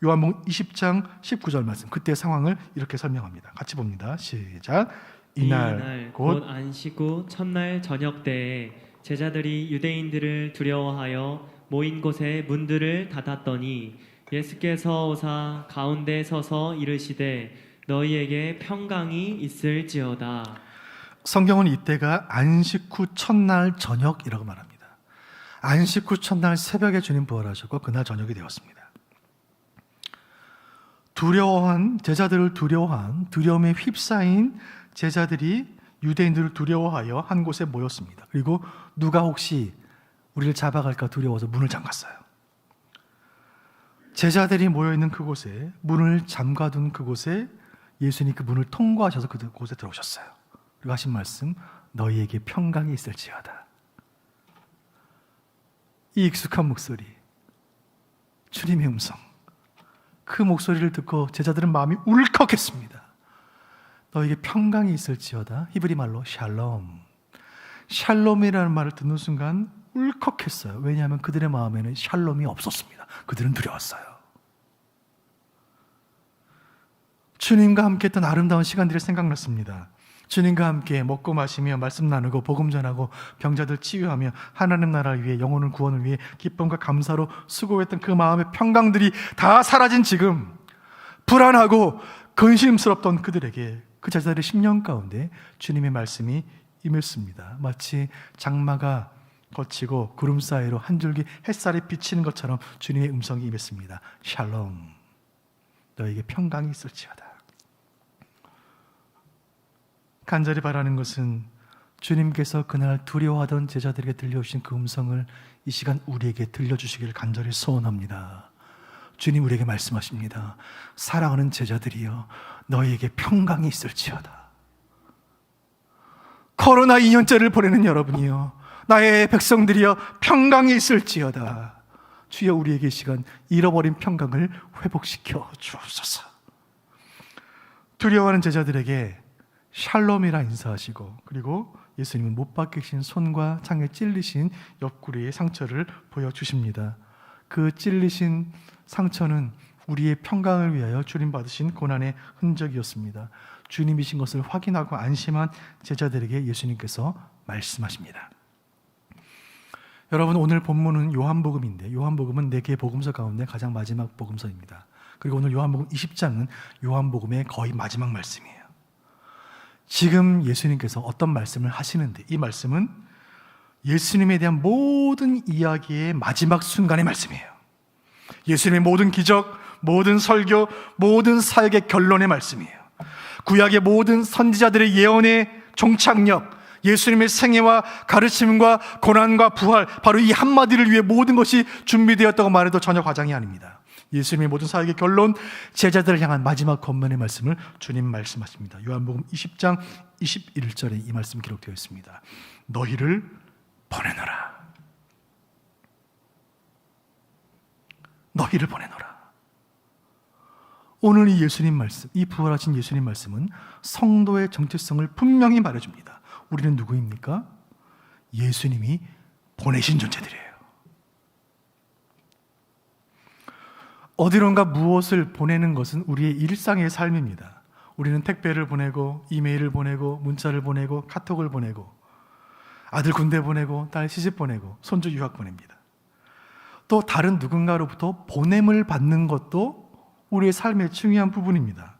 요한복음 20장 19절 말씀, 그때의 상황을 이렇게 설명합니다. 같이 봅니다. 시작. 이날 곧 안식 후 첫날 저녁 때에 제자들이 유대인들을 두려워하여 모인 곳에 문들을 닫았더니 예수께서 오사 가운데 서서 이르시되 너희에게 평강이 있을지어다. 성경은 이때가 안식 후 첫날 저녁이라고 말합니다. 안식 후 첫날 새벽에 주님 부활하셨고 그날 저녁이 되었습니다. 제자들을 두려워한 두려움에 휩싸인 제자들이 유대인들을 두려워하여 한 곳에 모였습니다. 그리고 누가 혹시 우리를 잡아갈까 두려워서 문을 잠갔어요. 제자들이 모여있는 그곳에, 문을 잠가둔 그곳에 예수님 그 문을 통과하셔서 그곳에 들어오셨어요. 그리고 하신 말씀, 너희에게 평강이 있을지어다. 이 익숙한 목소리, 주님의 음성, 그 목소리를 듣고 제자들은 마음이 울컥했습니다. 너에게 평강이 있을지어다. 히브리 말로 샬롬. 샬롬이라는 말을 듣는 순간 울컥했어요. 왜냐하면 그들의 마음에는 샬롬이 없었습니다. 그들은 두려웠어요. 주님과 함께 했던 아름다운 시간들이 생각났습니다. 주님과 함께 먹고 마시며 말씀 나누고 복음 전하고 병자들 치유하며 하나님 나라를 위해 영혼을 구원을 위해 기쁨과 감사로 수고했던 그 마음의 평강들이 다 사라진 지금 불안하고 근심스럽던 그들에게 그 제자들의 10년 가운데 주님의 말씀이 임했습니다. 마치 장마가 거치고 구름 사이로 한 줄기 햇살이 비치는 것처럼 주님의 음성이 임했습니다. 샬롬, 너에게 평강이 있을지어다. 간절히 바라는 것은 주님께서 그날 두려워하던 제자들에게 들려오신 그 음성을 이 시간 우리에게 들려주시기를 간절히 소원합니다. 주님 우리에게 말씀하십니다. 사랑하는 제자들이여, 너희에게 평강이 있을지어다. 코로나 2년째를 보내는 여러분이여, 나의 백성들이여, 평강이 있을지어다. 주여 우리에게 이 시간 잃어버린 평강을 회복시켜 주옵소서. 두려워하는 제자들에게 샬롬이라 인사하시고, 그리고 예수님은 못 박히신 손과 창에 찔리신 옆구리의 상처를 보여주십니다. 그 찔리신 상처는 우리의 평강을 위하여 주님 받으신 고난의 흔적이었습니다. 주님이신 것을 확인하고 안심한 제자들에게 예수님께서 말씀하십니다. 여러분, 오늘 본문은 요한복음인데, 요한복음은 4개의 복음서 가운데 가장 마지막 복음서입니다. 그리고 오늘 요한복음 20장은 요한복음의 거의 마지막 말씀이에요. 지금 예수님께서 어떤 말씀을 하시는데, 이 말씀은 예수님에 대한 모든 이야기의 마지막 순간의 말씀이에요. 예수님의 모든 기적, 모든 설교, 모든 사역의 결론의 말씀이에요. 구약의 모든 선지자들의 예언의 종착역, 예수님의 생애와 가르침과 고난과 부활, 바로 이 한마디를 위해 모든 것이 준비되었다고 말해도 전혀 과장이 아닙니다. 예수님의 모든 사역의 결론, 제자들을 향한 마지막 권면의 말씀을 주님 말씀하십니다. 요한복음 20장 21절에 이 말씀 기록되어 있습니다. 너희를 보내노라. 너희를 보내노라. 오늘 이 예수님 말씀, 이 부활하신 예수님 말씀은 성도의 정체성을 분명히 말해줍니다. 우리는 누구입니까? 예수님이 보내신 존재들이에요. 어디론가 무엇을 보내는 것은 우리의 일상의 삶입니다. 우리는 택배를 보내고, 이메일을 보내고, 문자를 보내고, 카톡을 보내고, 아들 군대 보내고, 딸 시집 보내고, 손주 유학 보냅니다. 또 다른 누군가로부터 보냄을 받는 것도 우리의 삶의 중요한 부분입니다.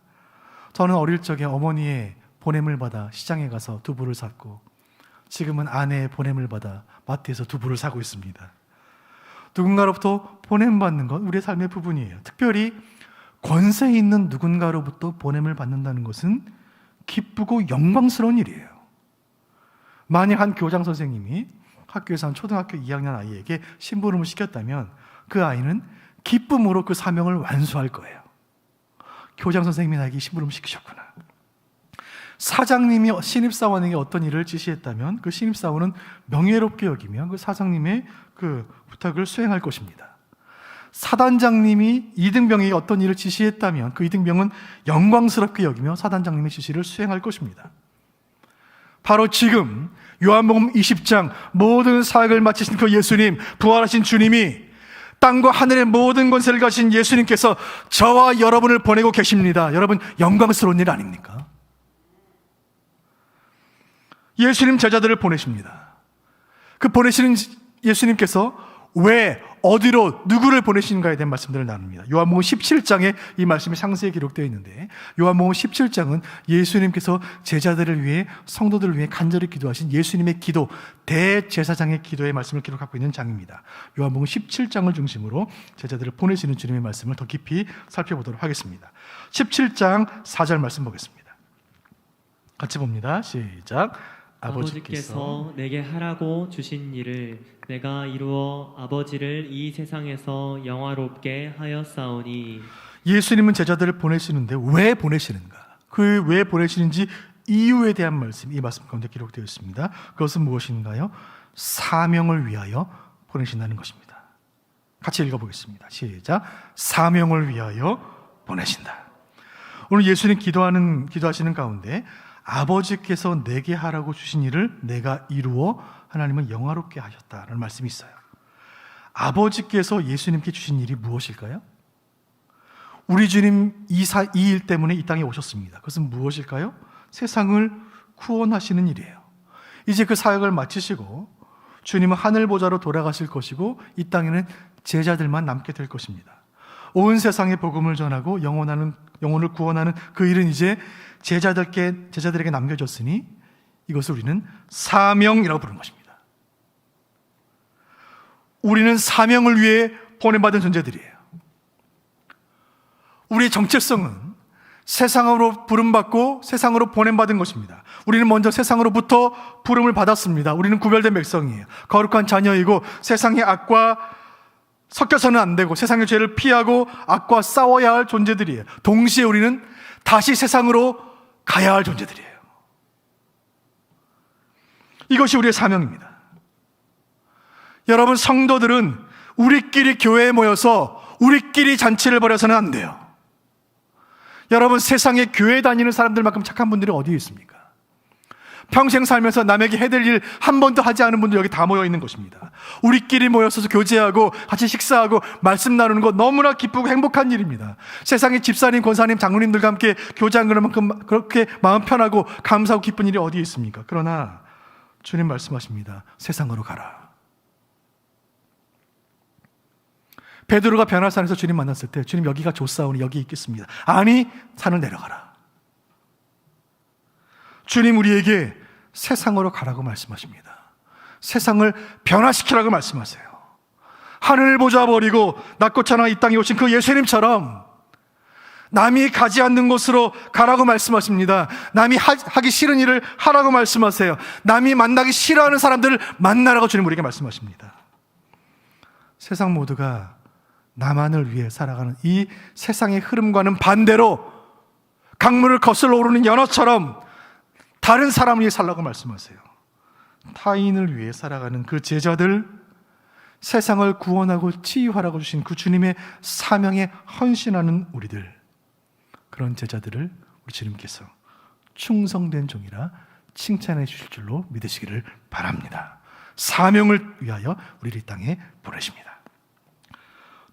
저는 어릴 적에 어머니의 보냄을 받아 시장에 가서 두부를 샀고, 지금은 아내의 보냄을 받아 마트에서 두부를 사고 있습니다. 누군가로부터 보냄받는 건 우리의 삶의 부분이에요. 특별히 권세 있는 누군가로부터 보냄을 받는다는 것은 기쁘고 영광스러운 일이에요. 만약 한 교장 선생님이 학교에서 한 초등학교 2학년 아이에게 심부름을 시켰다면 그 아이는 기쁨으로 그 사명을 완수할 거예요. 교장 선생님이 나에게 심부름 시키셨구나. 사장님이 신입사원에게 어떤 일을 지시했다면 그 신입사원은 명예롭게 여기며 그 사장님의 그 부탁을 수행할 것입니다. 사단장님이 이등병에게 어떤 일을 지시했다면 그 이등병은 영광스럽게 여기며 사단장님의 지시를 수행할 것입니다. 바로 지금 요한복음 20장 모든 사역을 마치신 그 예수님, 부활하신 주님이 땅과 하늘의 모든 권세를 가진 예수님께서 저와 여러분을 보내고 계십니다. 여러분, 영광스러운 일 아닙니까? 예수님 제자들을 보내십니다. 그 보내시는 예수님께서 왜, 어디로, 누구를 보내시는가에 대한 말씀들을 나눕니다. 요한복음 17장에 이 말씀이 상세히 기록되어 있는데, 요한복음 17장은 예수님께서 제자들을 위해, 성도들을 위해 간절히 기도하신 예수님의 기도, 대제사장의 기도의 말씀을 기록하고 있는 장입니다. 요한복음 17장을 중심으로 제자들을 보내시는 주님의 말씀을 더 깊이 살펴보도록 하겠습니다. 17장 4절 말씀 보겠습니다. 같이 봅니다. 시작. 아버지께서 내게 하라고 주신 일을 내가 이루어 아버지를 이 세상에서 영화롭게 하였사오니. 예수님은 제자들을 보내시는데 왜 보내시는가? 그 왜 보내시는지 이유에 대한 말씀, 이 말씀 가운데 기록되어 있습니다. 그것은 무엇인가요? 사명을 위하여 보내신다는 것입니다. 같이 읽어보겠습니다. 시작. 사명을 위하여 보내신다. 오늘 예수님 기도하시는 가운데 아버지께서 내게 하라고 주신 일을 내가 이루어 하나님은 영화롭게 하셨다라는 말씀이 있어요. 아버지께서 예수님께 주신 일이 무엇일까요? 우리 주님 이 일 때문에 이 땅에 오셨습니다. 그것은 무엇일까요? 세상을 구원하시는 일이에요. 이제 그 사역을 마치시고 주님은 하늘 보좌로 돌아가실 것이고 이 땅에는 제자들만 남게 될 것입니다. 온 세상에 복음을 전하고 영혼을 구원하는 그 일은 이제 제자들에게 남겨졌으니 이것을 우리는 사명이라고 부르는 것입니다. 우리는 사명을 위해 보냄받은 존재들이에요. 우리의 정체성은 세상으로 부름받고 세상으로 보냄받은 것입니다. 우리는 먼저 세상으로부터 부름을 받았습니다. 우리는 구별된 백성이에요. 거룩한 자녀이고 세상의 악과 섞여서는 안 되고 세상의 죄를 피하고 악과 싸워야 할 존재들이에요. 동시에 우리는 다시 세상으로 가야 할 존재들이에요. 이것이 우리의 사명입니다. 여러분, 성도들은 우리끼리 교회에 모여서 우리끼리 잔치를 벌여서는 안 돼요. 여러분, 세상에 교회 다니는 사람들만큼 착한 분들이 어디에 있습니까? 평생 살면서 남에게 해될 일 한 번도 하지 않은 분들 여기 다 모여 있는 것입니다. 우리끼리 모여서 교제하고 같이 식사하고 말씀 나누는 것 너무나 기쁘고 행복한 일입니다. 세상에 집사님, 권사님, 장로님들과 함께 교제하는 만큼 그렇게 마음 편하고 감사하고 기쁜 일이 어디에 있습니까? 그러나 주님 말씀하십니다. 세상으로 가라. 베드로가 변화산에서 주님 만났을 때 주님, 여기가 좋사오니 여기 있겠습니다. 아니, 산을 내려가라. 주님 우리에게 세상으로 가라고 말씀하십니다. 세상을 변화시키라고 말씀하세요. 하늘 보좌 버리고 낮고찬하 이 땅에 오신 그 예수님처럼 남이 가지 않는 곳으로 가라고 말씀하십니다. 남이 하기 싫은 일을 하라고 말씀하세요. 남이 만나기 싫어하는 사람들을 만나라고 주님 우리에게 말씀하십니다. 세상 모두가 나만을 위해 살아가는 이 세상의 흐름과는 반대로 강물을 거슬러 오르는 연어처럼 다른 사람을 위해 살라고 말씀하세요. 타인을 위해 살아가는 그 제자들, 세상을 구원하고 치유하라고 주신 그 주님의 사명에 헌신하는 우리들, 그런 제자들을 우리 주님께서 충성된 종이라 칭찬해 주실 줄로 믿으시기를 바랍니다. 사명을 위하여 우리를 이 땅에 보내십니다.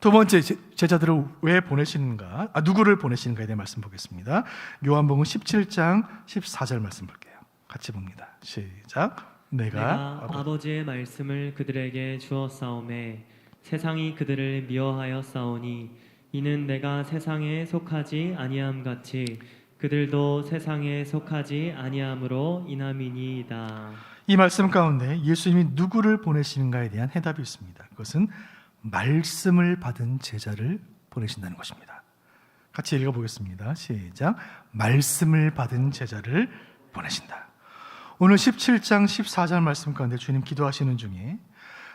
두 번째, 제자들을 왜 보내시는가, 누구를 보내시는가에 대해 말씀 보겠습니다. 요한복음 17장 14절 말씀 볼게요. 같이 봅니다. 시작. 내가 아버지의 말씀을 그들에게 주었사오매 세상이 그들을 미워하였사오니 이는 내가 세상에 속하지 아니함 같이 그들도 세상에 속하지 아니함으로 인함이니이다. 이 말씀 가운데 예수님이 누구를 보내시는가에 대한 해답이 있습니다. 그것은 말씀을 받은 제자를 보내신다는 것입니다. 같이 읽어보겠습니다. 시작. 말씀을 받은 제자를 보내신다. 오늘 17장 14절 말씀 가운데 주님 기도하시는 중에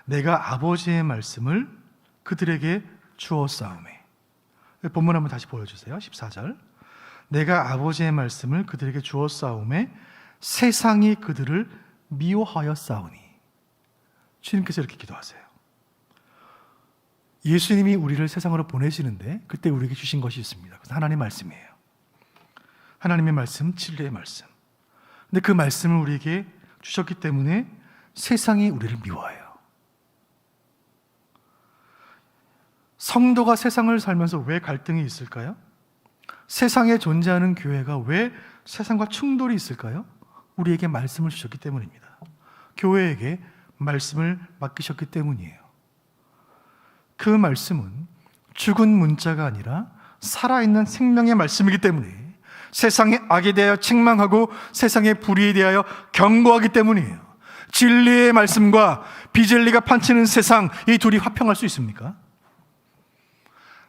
내가 아버지의 말씀을 그들에게 주었사오매. 본문 한번 다시 보여주세요. 14절. 내가 아버지의 말씀을 그들에게 주었사오매 세상이 그들을 미워하였사오니. 주님께서 이렇게 기도하세요. 예수님이 우리를 세상으로 보내시는데 그때 우리에게 주신 것이 있습니다. 그것은 하나님의 말씀이에요. 하나님의 말씀, 진리의 말씀. 근데 그 말씀을 우리에게 주셨기 때문에 세상이 우리를 미워해요. 성도가 세상을 살면서 왜 갈등이 있을까요? 세상에 존재하는 교회가 왜 세상과 충돌이 있을까요? 우리에게 말씀을 주셨기 때문입니다. 교회에게 말씀을 맡기셨기 때문이에요. 그 말씀은 죽은 문자가 아니라 살아있는 생명의 말씀이기 때문에 세상의 악에 대하여 책망하고 세상의 불의에 대하여 경고하기 때문이에요. 진리의 말씀과 비진리가 판치는 세상, 이 둘이 화평할 수 있습니까?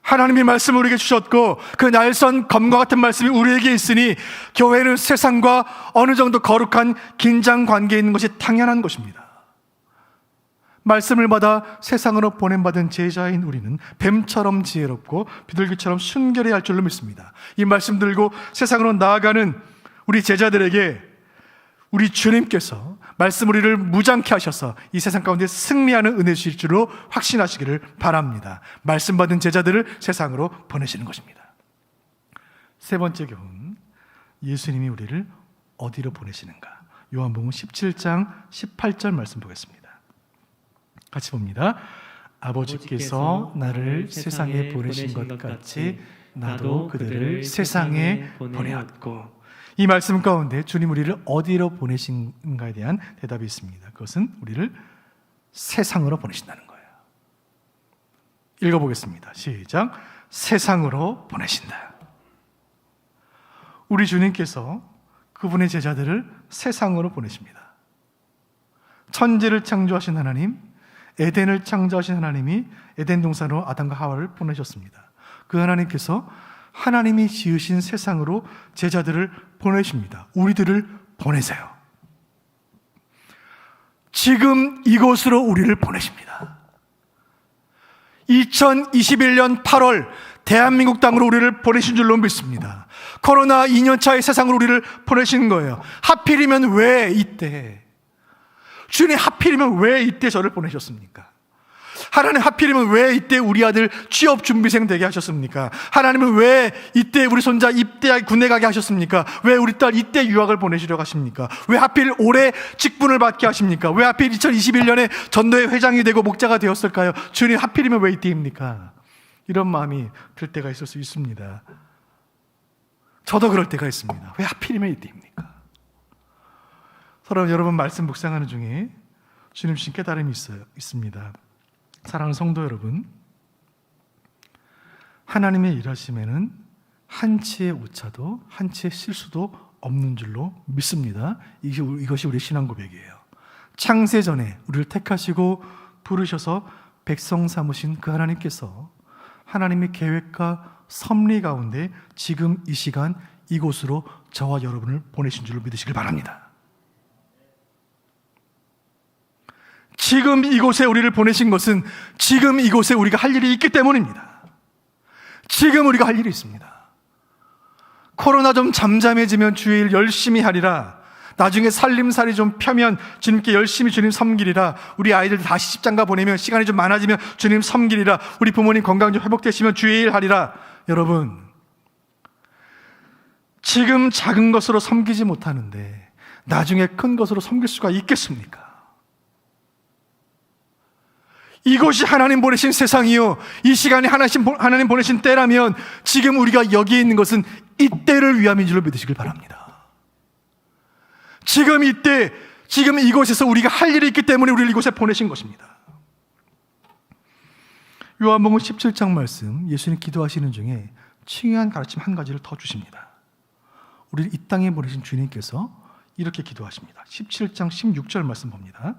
하나님의 말씀을 우리에게 주셨고 그 날선 검과 같은 말씀이 우리에게 있으니 교회는 세상과 어느 정도 거룩한 긴장 관계에 있는 것이 당연한 것입니다. 말씀을 받아 세상으로 보냄받은 제자인 우리는 뱀처럼 지혜롭고 비둘기처럼 순결해야 할 줄로 믿습니다. 이 말씀 들고 세상으로 나아가는 우리 제자들에게 우리 주님께서 말씀 우리를 무장케 하셔서 이 세상 가운데 승리하는 은혜 주실 줄로 확신하시기를 바랍니다. 말씀 받은 제자들을 세상으로 보내시는 것입니다. 세 번째 교훈, 예수님이 우리를 어디로 보내시는가? 요한복음 17장 18절 말씀 보겠습니다. 같이 봅니다. 아버지께서 나를 세상에 보내신 것 같이 나도 그들을 세상에 보내었고. 이 말씀 가운데 주님 우리를 어디로 보내신가에 대한 대답이 있습니다. 그것은 우리를 세상으로 보내신다는 거예요. 읽어보겠습니다. 시작. 세상으로 보내신다. 우리 주님께서 그분의 제자들을 세상으로 보내십니다. 천지를 창조하신 하나님, 에덴을 창조하신 하나님이 에덴 동산으로 아담과 하와를 보내셨습니다. 그 하나님께서 하나님이 지으신 세상으로 제자들을 보내십니다. 우리들을 보내세요. 지금 이곳으로 우리를 보내십니다. 2021년 8월 대한민국 땅으로 우리를 보내신 줄로 믿습니다. 코로나 2년차의 세상으로 우리를 보내신 거예요. 하필이면 왜 이때? 주님, 하필이면 왜 이때 저를 보내셨습니까? 하나님, 하필이면 왜 이때 우리 아들 취업 준비생 되게 하셨습니까? 하나님은 왜 이때 우리 손자 입대 군대 가게 하셨습니까? 왜 우리 딸 이때 유학을 보내시려고 하십니까? 왜 하필 올해 직분을 받게 하십니까? 왜 하필 2021년에 전도회 회장이 되고 목자가 되었을까요? 주님, 하필이면 왜 이때입니까? 이런 마음이 들 때가 있을 수 있습니다. 저도 그럴 때가 있습니다. 왜 하필이면 이때입니까? 여러분 말씀 묵상하는 중에 주님 주신 깨달음이 있습니다. 사랑하는 성도 여러분, 하나님의 일하심에는 한치의 오차도 한치의 실수도 없는 줄로 믿습니다. 이것이 우리 신앙 고백이에요. 창세 전에 우리를 택하시고 부르셔서 백성 삼으신 그 하나님께서 하나님의 계획과 섭리 가운데 지금 이 시간 이곳으로 저와 여러분을 보내신 줄로 믿으시길 바랍니다. 지금 이곳에 우리를 보내신 것은 지금 이곳에 우리가 할 일이 있기 때문입니다. 지금 우리가 할 일이 있습니다. 코로나 좀 잠잠해지면 주의 일 열심히 하리라. 나중에 살림살이 좀 펴면 주님께 열심히 주님 섬기리라. 우리 아이들 다시 집장가 보내면 시간이 좀 많아지면 주님 섬기리라. 우리 부모님 건강 좀 회복되시면 주의 일 하리라. 여러분, 지금 작은 것으로 섬기지 못하는데 나중에 큰 것으로 섬길 수가 있겠습니까? 이곳이 하나님 보내신 세상이요, 이 시간에 하나님 보내신 때라면 지금 우리가 여기에 있는 것은 이때를 위함인 줄로 믿으시길 바랍니다. 지금 이때, 지금 이곳에서 우리가 할 일이 있기 때문에 우리를 이곳에 보내신 것입니다. 요한복음 17장 말씀, 예수님 기도하시는 중에 중요한 가르침 한 가지를 더 주십니다. 우리를 이 땅에 보내신 주님께서 이렇게 기도하십니다. 17장 16절 말씀 봅니다.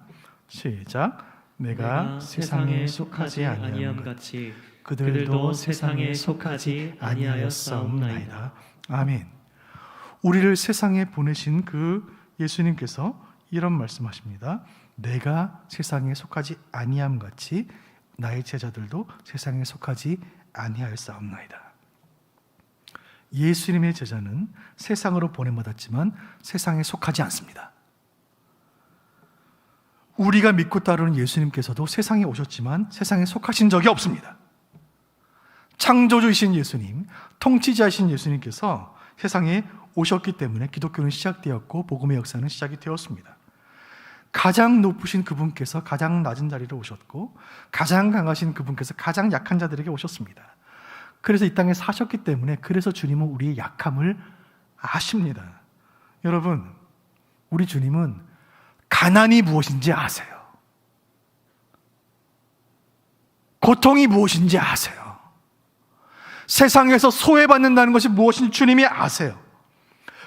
시작. 내가 세상에 속하지 아니함 같이 그들도 세상에 속하지 아니하였사옵나이다. 아멘. 우리를 세상에 보내신 그 예수님께서 이런 말씀하십니다. 내가 세상에 속하지 아니함 같이 나의 제자들도 세상에 속하지 아니하였사옵나이다. 예수님의 제자는 세상으로 보냄받았지만 세상에 속하지 않습니다. 우리가 믿고 따르는 예수님께서도 세상에 오셨지만 세상에 속하신 적이 없습니다. 창조주이신 예수님, 통치자이신 예수님께서 세상에 오셨기 때문에 기독교는 시작되었고 복음의 역사는 시작이 되었습니다. 가장 높으신 그분께서 가장 낮은 자리로 오셨고 가장 강하신 그분께서 가장 약한 자들에게 오셨습니다. 그래서 이 땅에 사셨기 때문에 그래서 주님은 우리의 약함을 아십니다. 여러분, 우리 주님은 가난이 무엇인지 아세요. 고통이 무엇인지 아세요. 세상에서 소외받는다는 것이 무엇인지 주님이 아세요.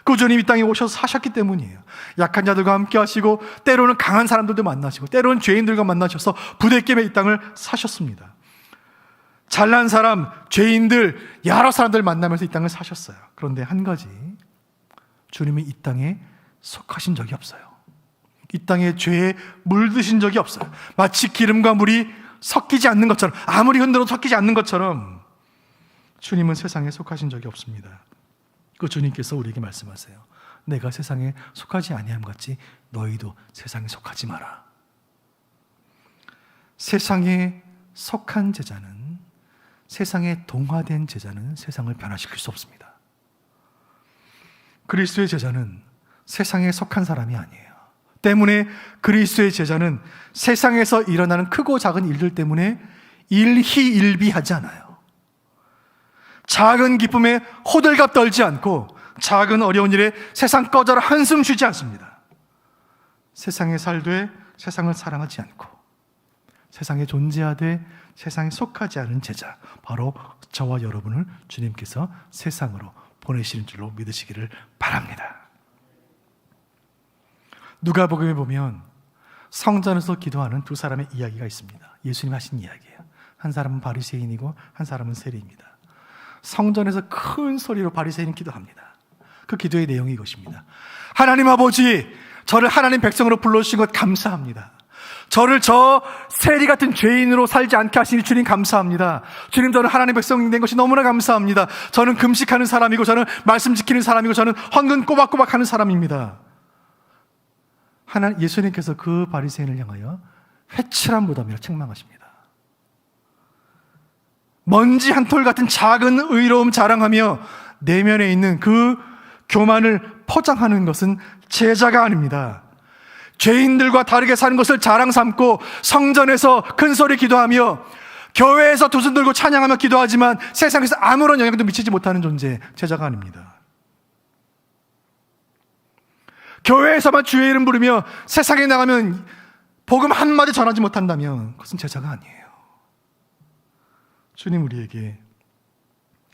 그 주님이 이 땅에 오셔서 사셨기 때문이에요. 약한 자들과 함께 하시고 때로는 강한 사람들도 만나시고 때로는 죄인들과 만나셔서 부대끼며 이 땅을 사셨습니다. 잘난 사람, 죄인들, 여러 사람들 만나면서 이 땅을 사셨어요. 그런데 한 가지, 주님이 이 땅에 속하신 적이 없어요. 이 땅에 죄에 물드신 적이 없어요. 마치 기름과 물이 섞이지 않는 것처럼, 아무리 흔들어도 섞이지 않는 것처럼 주님은 세상에 속하신 적이 없습니다. 그 주님께서 우리에게 말씀하세요. 내가 세상에 속하지 아니함 같이 너희도 세상에 속하지 마라. 세상에 속한 제자는, 세상에 동화된 제자는 세상을 변화시킬 수 없습니다. 그리스도의 제자는 세상에 속한 사람이 아니에요. 때문에 그리스도의 제자는 세상에서 일어나는 크고 작은 일들 때문에 일희일비하지 않아요. 작은 기쁨에 호들갑 떨지 않고 작은 어려운 일에 세상 꺼져라 한숨 쉬지 않습니다. 세상에 살되 세상을 사랑하지 않고 세상에 존재하되 세상에 속하지 않은 제자, 바로 저와 여러분을 주님께서 세상으로 보내시는 줄로 믿으시기를 바랍니다. 누가복음에 보면 성전에서 기도하는 두 사람의 이야기가 있습니다. 예수님 하신 이야기예요. 한 사람은 바리새인이고 한 사람은 세리입니다. 성전에서 큰 소리로 바리새인은 기도합니다. 그 기도의 내용이 이것입니다. 하나님 아버지, 저를 하나님 백성으로 불러주신 것 감사합니다. 저를 저 세리 같은 죄인으로 살지 않게 하시니 주님 감사합니다. 주님, 저는 하나님 백성이 된 것이 너무나 감사합니다. 저는 금식하는 사람이고 저는 말씀 지키는 사람이고 저는 헌금 꼬박꼬박 하는 사람입니다. 예수님께서 그 바리새인을 향하여 회칠한 무덤이라 책망하십니다. 먼지 한 톨 같은 작은 의로움 자랑하며 내면에 있는 그 교만을 포장하는 것은 제자가 아닙니다. 죄인들과 다르게 사는 것을 자랑 삼고 성전에서 큰소리 기도하며 교회에서 두 손 들고 찬양하며 기도하지만 세상에서 아무런 영향도 미치지 못하는 존재, 제자가 아닙니다. 교회에서만 주의 이름 부르며 세상에 나가면 복음 한마디 전하지 못한다면 그것은 제자가 아니에요. 주님, 우리에게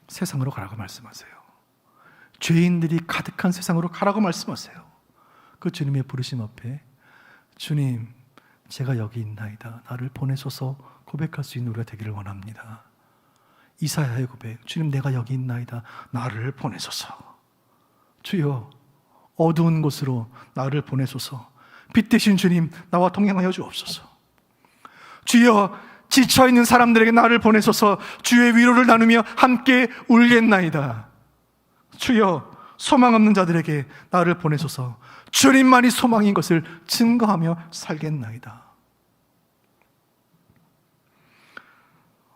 세상으로 가라고 말씀하세요. 죄인들이 가득한 세상으로 가라고 말씀하세요. 그 주님의 부르심 앞에 주님, 제가 여기 있나이다, 나를 보내소서 고백할 수 있는 우리가 되기를 원합니다. 이사야의 고백, 주님 내가 여기 있나이다, 나를 보내소서. 주여, 어두운 곳으로 나를 보내소서. 빛 대신 주님, 나와 동행하여 주옵소서. 주여, 지쳐있는 사람들에게 나를 보내소서. 주의 위로를 나누며 함께 울겠나이다. 주여, 소망 없는 자들에게 나를 보내소서. 주님만이 소망인 것을 증거하며 살겠나이다.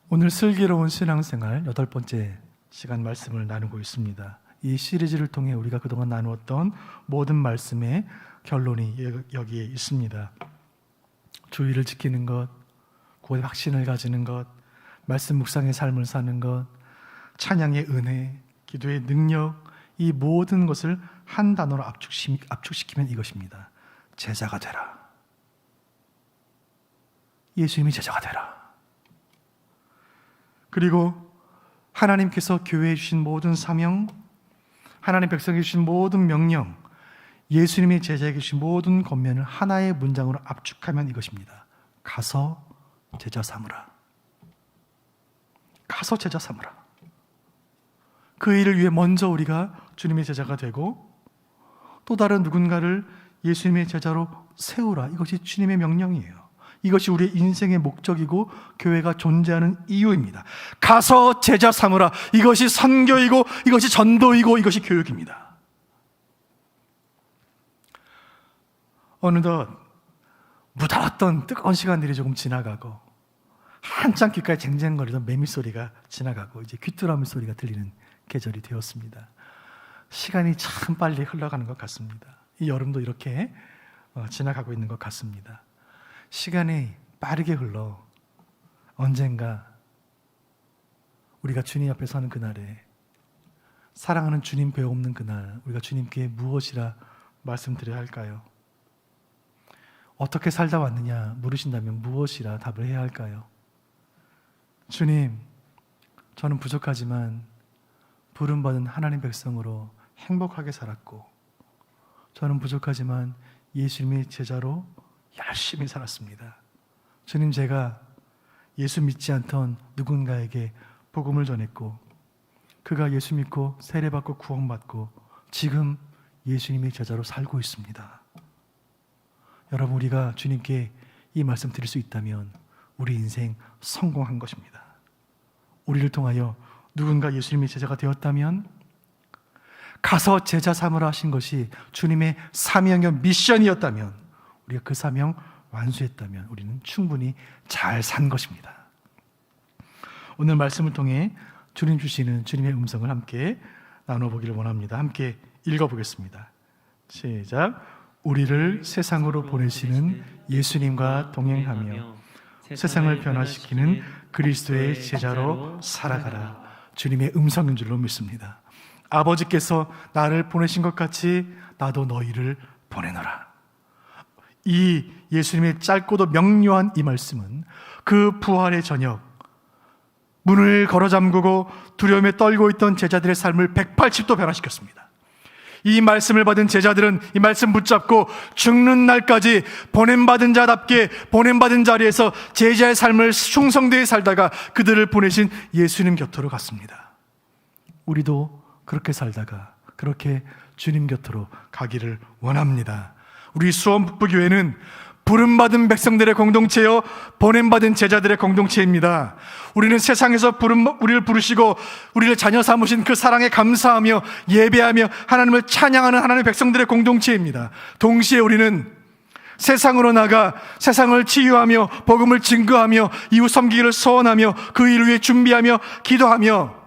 오늘 슬기로운 신앙생활 8번째 시간 말씀을 나누고 있습니다. 이 시리즈를 통해 우리가 그동안 나누었던 모든 말씀의 결론이 여기에 있습니다. 주의를 지키는 것, 구원의 확신을 가지는 것, 말씀 묵상의 삶을 사는 것, 찬양의 은혜, 기도의 능력, 이 모든 것을 한 단어로 압축시키면 이것입니다. 제자가 되라. 예수님이 제자가 되라. 그리고 하나님께서 교회에 주신 모든 사명, 하나님 백성에게 주신 모든 명령, 예수님의 제자에게 주신 모든 권면을 하나의 문장으로 압축하면 이것입니다. 가서 제자 삼으라. 가서 제자 삼으라. 그 일을 위해 먼저 우리가 주님의 제자가 되고 또 다른 누군가를 예수님의 제자로 세우라. 이것이 주님의 명령이에요. 이것이 우리의 인생의 목적이고 교회가 존재하는 이유입니다. 가서 제자 삼으라. 이것이 선교이고 이것이 전도이고 이것이 교육입니다. 어느덧 무더웠던 뜨거운 시간들이 조금 지나가고 한참 귓가에 쟁쟁거리던 매미 소리가 지나가고 이제 귀뚜라미 소리가 들리는 계절이 되었습니다. 시간이 참 빨리 흘러가는 것 같습니다. 이 여름도 이렇게 지나가고 있는 것 같습니다. 시간이 빠르게 흘러 언젠가 우리가 주님 앞에 서는 그날에, 사랑하는 주님 배 없는 그날, 우리가 주님께 무엇이라 말씀드려야 할까요? 어떻게 살다 왔느냐 물으신다면 무엇이라 답을 해야 할까요? 주님, 저는 부족하지만 부름받은 하나님 백성으로 행복하게 살았고, 저는 부족하지만 예수님의 제자로 열심히 살았습니다. 주님, 제가 예수 믿지 않던 누군가에게 복음을 전했고 그가 예수 믿고 세례받고 구원받고 지금 예수님의 제자로 살고 있습니다. 여러분, 우리가 주님께 이 말씀 드릴 수 있다면 우리 인생 성공한 것입니다. 우리를 통하여 누군가 예수님의 제자가 되었다면, 가서 제자 삼으라 하신 것이 주님의 사명이요 미션이었다면, 우리가 그 사명 완수했다면 우리는 충분히 잘 산 것입니다. 오늘 말씀을 통해 주님 주시는 주님의 음성을 함께 나눠보기를 원합니다. 함께 읽어보겠습니다. 시작. 우리를 세상으로 보내시는 예수님과 동행하며 세상을 변화시키는 그리스도의 제자로 살아가라. 주님의 음성인 줄로 믿습니다. 아버지께서 나를 보내신 것 같이 나도 너희를 보내노라. 이 예수님의 짧고도 명료한 이 말씀은 그 부활의 저녁, 문을 걸어 잠그고 두려움에 떨고 있던 제자들의 삶을 180도 변화시켰습니다. 이 말씀을 받은 제자들은 이 말씀 붙잡고 죽는 날까지 보냄받은 자답게 보냄받은 자리에서 제자의 삶을 충성되게 살다가 그들을 보내신 예수님 곁으로 갔습니다. 우리도 그렇게 살다가 그렇게 주님 곁으로 가기를 원합니다. 우리 수원북부교회는 부름받은 백성들의 공동체요, 보냄받은 제자들의 공동체입니다. 우리는 세상에서 우리를 부르시고 우리를 자녀 삼으신 그 사랑에 감사하며 예배하며 하나님을 찬양하는 하나님의 백성들의 공동체입니다. 동시에 우리는 세상으로 나가 세상을 치유하며 복음을 증거하며 이웃 섬기기를 소원하며 그 일을 위해 준비하며 기도하며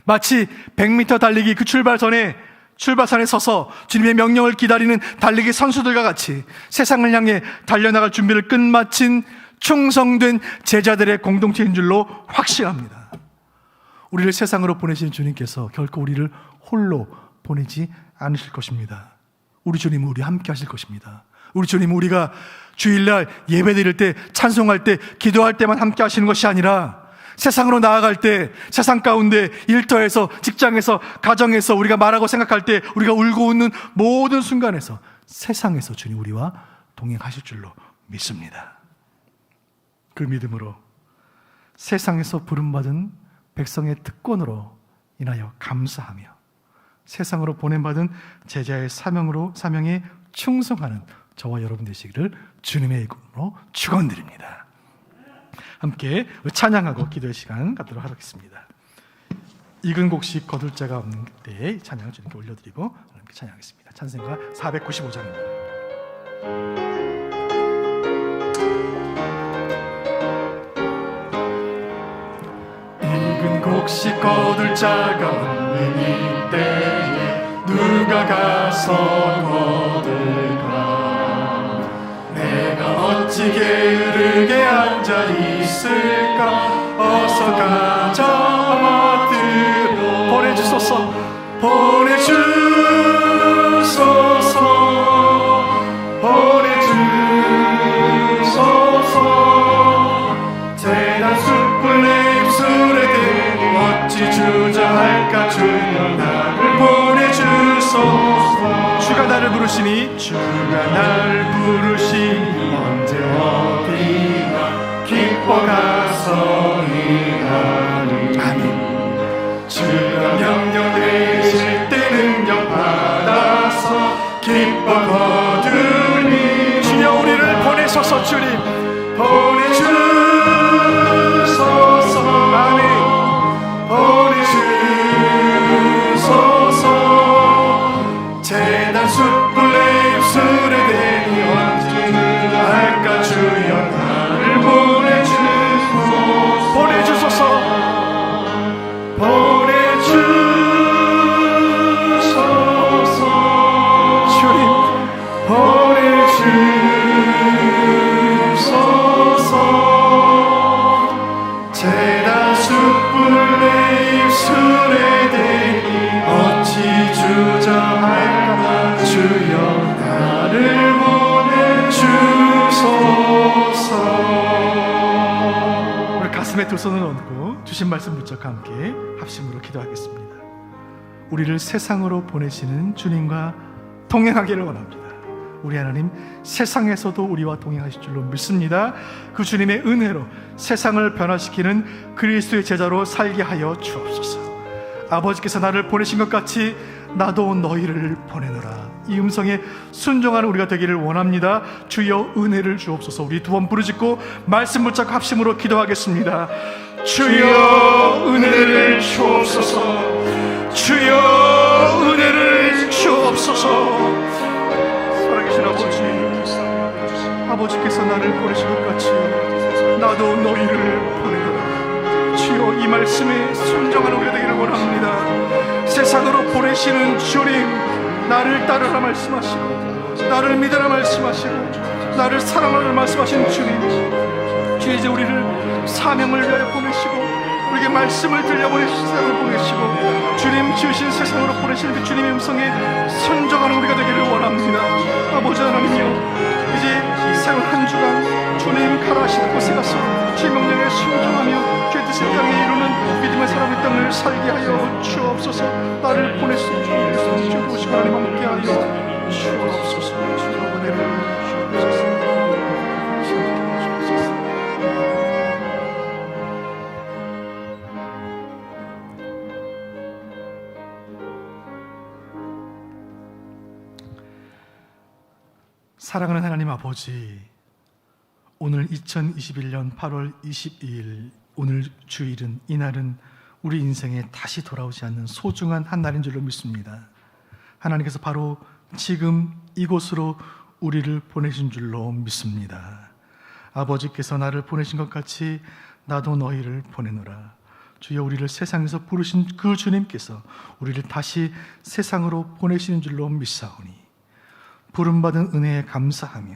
마치 100m 달리기 그 출발선에 서서 주님의 명령을 기다리는 달리기 선수들과 같이 세상을 향해 달려나갈 준비를 끝마친 충성된 제자들의 공동체인 줄로 확신합니다. 우리를 세상으로 보내신 주님께서 결코 우리를 홀로 보내지 않으실 것입니다. 우리 주님은 우리와 함께 하실 것입니다. 우리 주님은 우리가 주일날 예배드릴 때, 찬송할 때, 기도할 때만 함께 하시는 것이 아니라 세상으로 나아갈 때, 세상 가운데 일터에서, 직장에서, 가정에서 우리가 말하고 생각할 때, 우리가 울고 웃는 모든 순간에서 세상에서 주님 우리와 동행하실 줄로 믿습니다. 그 믿음으로 세상에서 부름받은 백성의 특권으로 인하여 감사하며 세상으로 보냄받은 제자의 사명에 충성하는 저와 여러분 되시기를 주님의 이름으로 축원드립니다. 함께 찬양하고 기도의 시간 갖도록 하겠습니다. 익은 곡식 거둘 자가 없는 때에 찬양을 주님께 올려드리고 함께 찬양하겠습니다. 찬송가 495장입니다. 익은 곡식 거둘 자가 없는 이때에 누가 가서 거둘까? 내가 어찌 게으르게 앉아 있을까? 어서 가자 마트로 보내주소서 재단 숯불 내 입술에 대고 어찌 주저할까? 주여 나를 보내주소서. 주가 나를 부르시니 언제 어디나 기뻐 가서 일하리. 아멘. 주가 명령 내리실 때 능력 받아서 기뻐 거두리. 주여 우리를 보내소서. 주님 보내주소서. 아멘. 보내주소서. 재단 숯불 내 입술에 대니 언제 할까? 주여 나를 보내주소서. 주님 보내주소서. 재단 숯불 내 입술에 대니 어찌 주저할까? 주여 나를 보내주소서. 우리 가슴에 두 손을 얹고 주신 말씀 붙잡고 함께 합심으로 기도하겠습니다. 우리를 세상으로 보내시는 주님과 동행하기를 원합니다. 우리 하나님 세상에서도 우리와 동행하실 줄로 믿습니다. 그 주님의 은혜로 세상을 변화시키는 그리스도의 제자로 살게 하여 주옵소서. 아버지께서 나를 보내신 것 같이 나도 너희를 보내노라. 이 음성에 순종하는 우리가 되기를 원합니다. 주여 은혜를 주옵소서. 우리 두 번 부르짖고 말씀 붙잡고 합심으로 기도하겠습니다. 주여 은혜를 주옵소서. 주여 은혜를 주옵소서. 살아계신 아버지께서 나를 보내신 것 같이 나도 너희를 보내노라. 주여 이 말씀에 순종하는 우리가 되기를 원합니다. 세상으로 보내시는 주님, 나를 따르라 말씀하시고 나를 믿으라 말씀하시고 나를 사랑하라 말씀하시는 주님, 주 이제 우리를 사명을 위하여 보내시고 우리에게 말씀을 들려보내신 세상으로 보내시고 주님 지으신 세상으로 보내시는 그 주님의 음성에 순종하는 우리가 되기를 원합니다. 아버지 하나님이여, 이제 새로운 한 주간 주님 가라하시는 곳에 가서 주의 명령에 순종하며 주의 뜻을 땅에 이루는 믿음의 사람의 땅을 살게 하여 주옵소서. 나를 보내신 주 예수 주 오시고 하나님 함께 하여 주옵소서. 주여 은혜를 주옵소서. 사랑하는 하나님 아버지, 오늘 2021년 8월 22일 오늘 주일은, 이날은 우리 인생에 다시 돌아오지 않는 소중한 한 날인 줄로 믿습니다. 하나님께서 바로 지금 이곳으로 우리를 보내신 줄로 믿습니다. 아버지께서 나를 보내신 것 같이 나도 너희를 보내노라. 주여, 우리를 세상에서 부르신 그 주님께서 우리를 다시 세상으로 보내시는 줄로 믿사오니 부름받은 은혜에 감사하며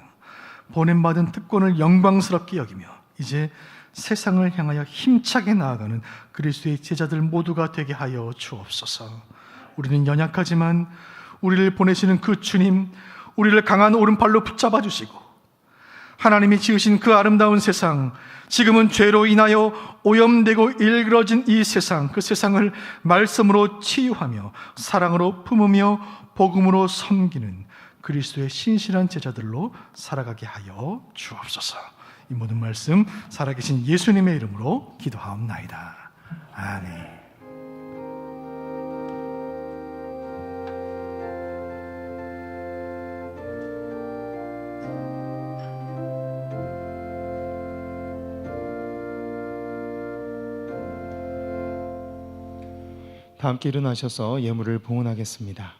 보냄받은 특권을 영광스럽게 여기며 이제 세상을 향하여 힘차게 나아가는 그리스도의 제자들 모두가 되게 하여 주옵소서. 우리는 연약하지만 우리를 보내시는 그 주님, 우리를 강한 오른팔로 붙잡아 주시고 하나님이 지으신 그 아름다운 세상, 지금은 죄로 인하여 오염되고 일그러진 이 세상, 그 세상을 말씀으로 치유하며 사랑으로 품으며 복음으로 섬기는 그리스도의 신실한 제자들로 살아가게 하여 주옵소서. 이 모든 말씀 살아계신 예수님의 이름으로 기도하옵나이다. 아멘. 다 함께 일어나셔서 예물을 봉헌하겠습니다.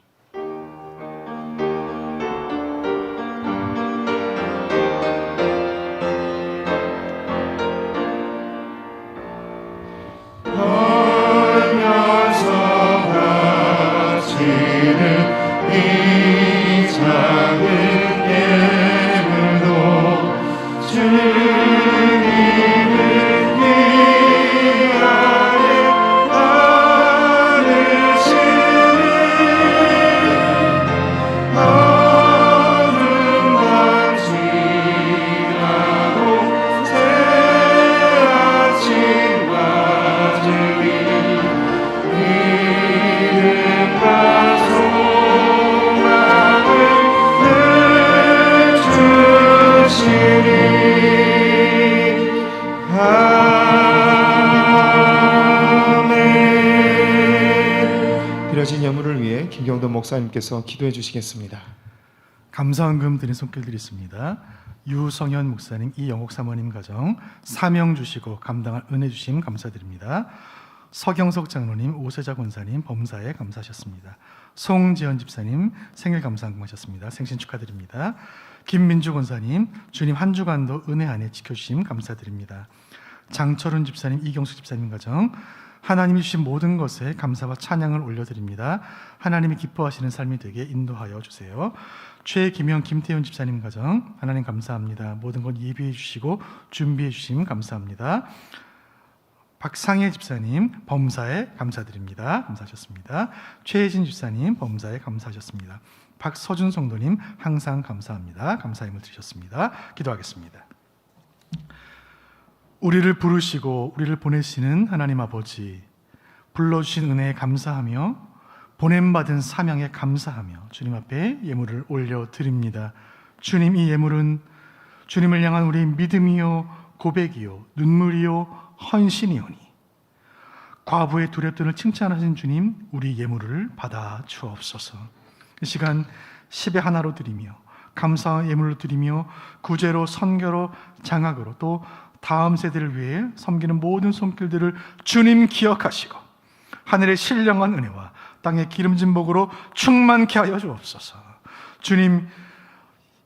드려진 예물을 위해 김경도 목사님께서 기도해 주시겠습니다. 감사헌금 드린 손길 드리겠습니다. 유성현 목사님, 이영옥 사모님 가정 사명 주시고 감당할 은혜 주심 감사드립니다. 서경석 장로님, 오세자 권사님 범사에 감사하셨습니다. 송지연 집사님 생일 감사헌금 하셨습니다. 생신 축하드립니다. 김민주 권사님, 주님 한 주간도 은혜 안에 지켜주심 감사드립니다. 장철훈 집사님, 이경숙 집사님 가정 하나님이 주신 모든 것에 감사와 찬양을 올려드립니다. 하나님이 기뻐하시는 삶이 되게 인도하여 주세요. 최김영, 김태훈 집사님 가정 하나님 감사합니다. 모든 것 예비해 주시고 준비해 주심 감사합니다. 박상혜 집사님 범사에 감사드립니다. 감사하셨습니다. 최혜진 집사님 범사에 감사하셨습니다. 박서준 성도님 항상 감사합니다. 감사의 힘을 드리셨습니다. 기도하겠습니다. 우리를 부르시고 우리를 보내시는 하나님 아버지, 불러주신 은혜에 감사하며 보냄받은 사명에 감사하며 주님 앞에 예물을 올려드립니다. 주님, 이 예물은 주님을 향한 우리의 믿음이요 고백이요 눈물이요 헌신이오니 과부의 두렵돈을 칭찬하신 주님, 우리 예물을 받아 주옵소서. 이 시간 10의 하나로 드리며 감사와 예물로 드리며 구제로 선교로 장학으로 또 다음 세대를 위해 섬기는 모든 손길들을 주님 기억하시고 하늘의 신령한 은혜와 땅의 기름진 복으로 충만케 하여 주옵소서. 주님,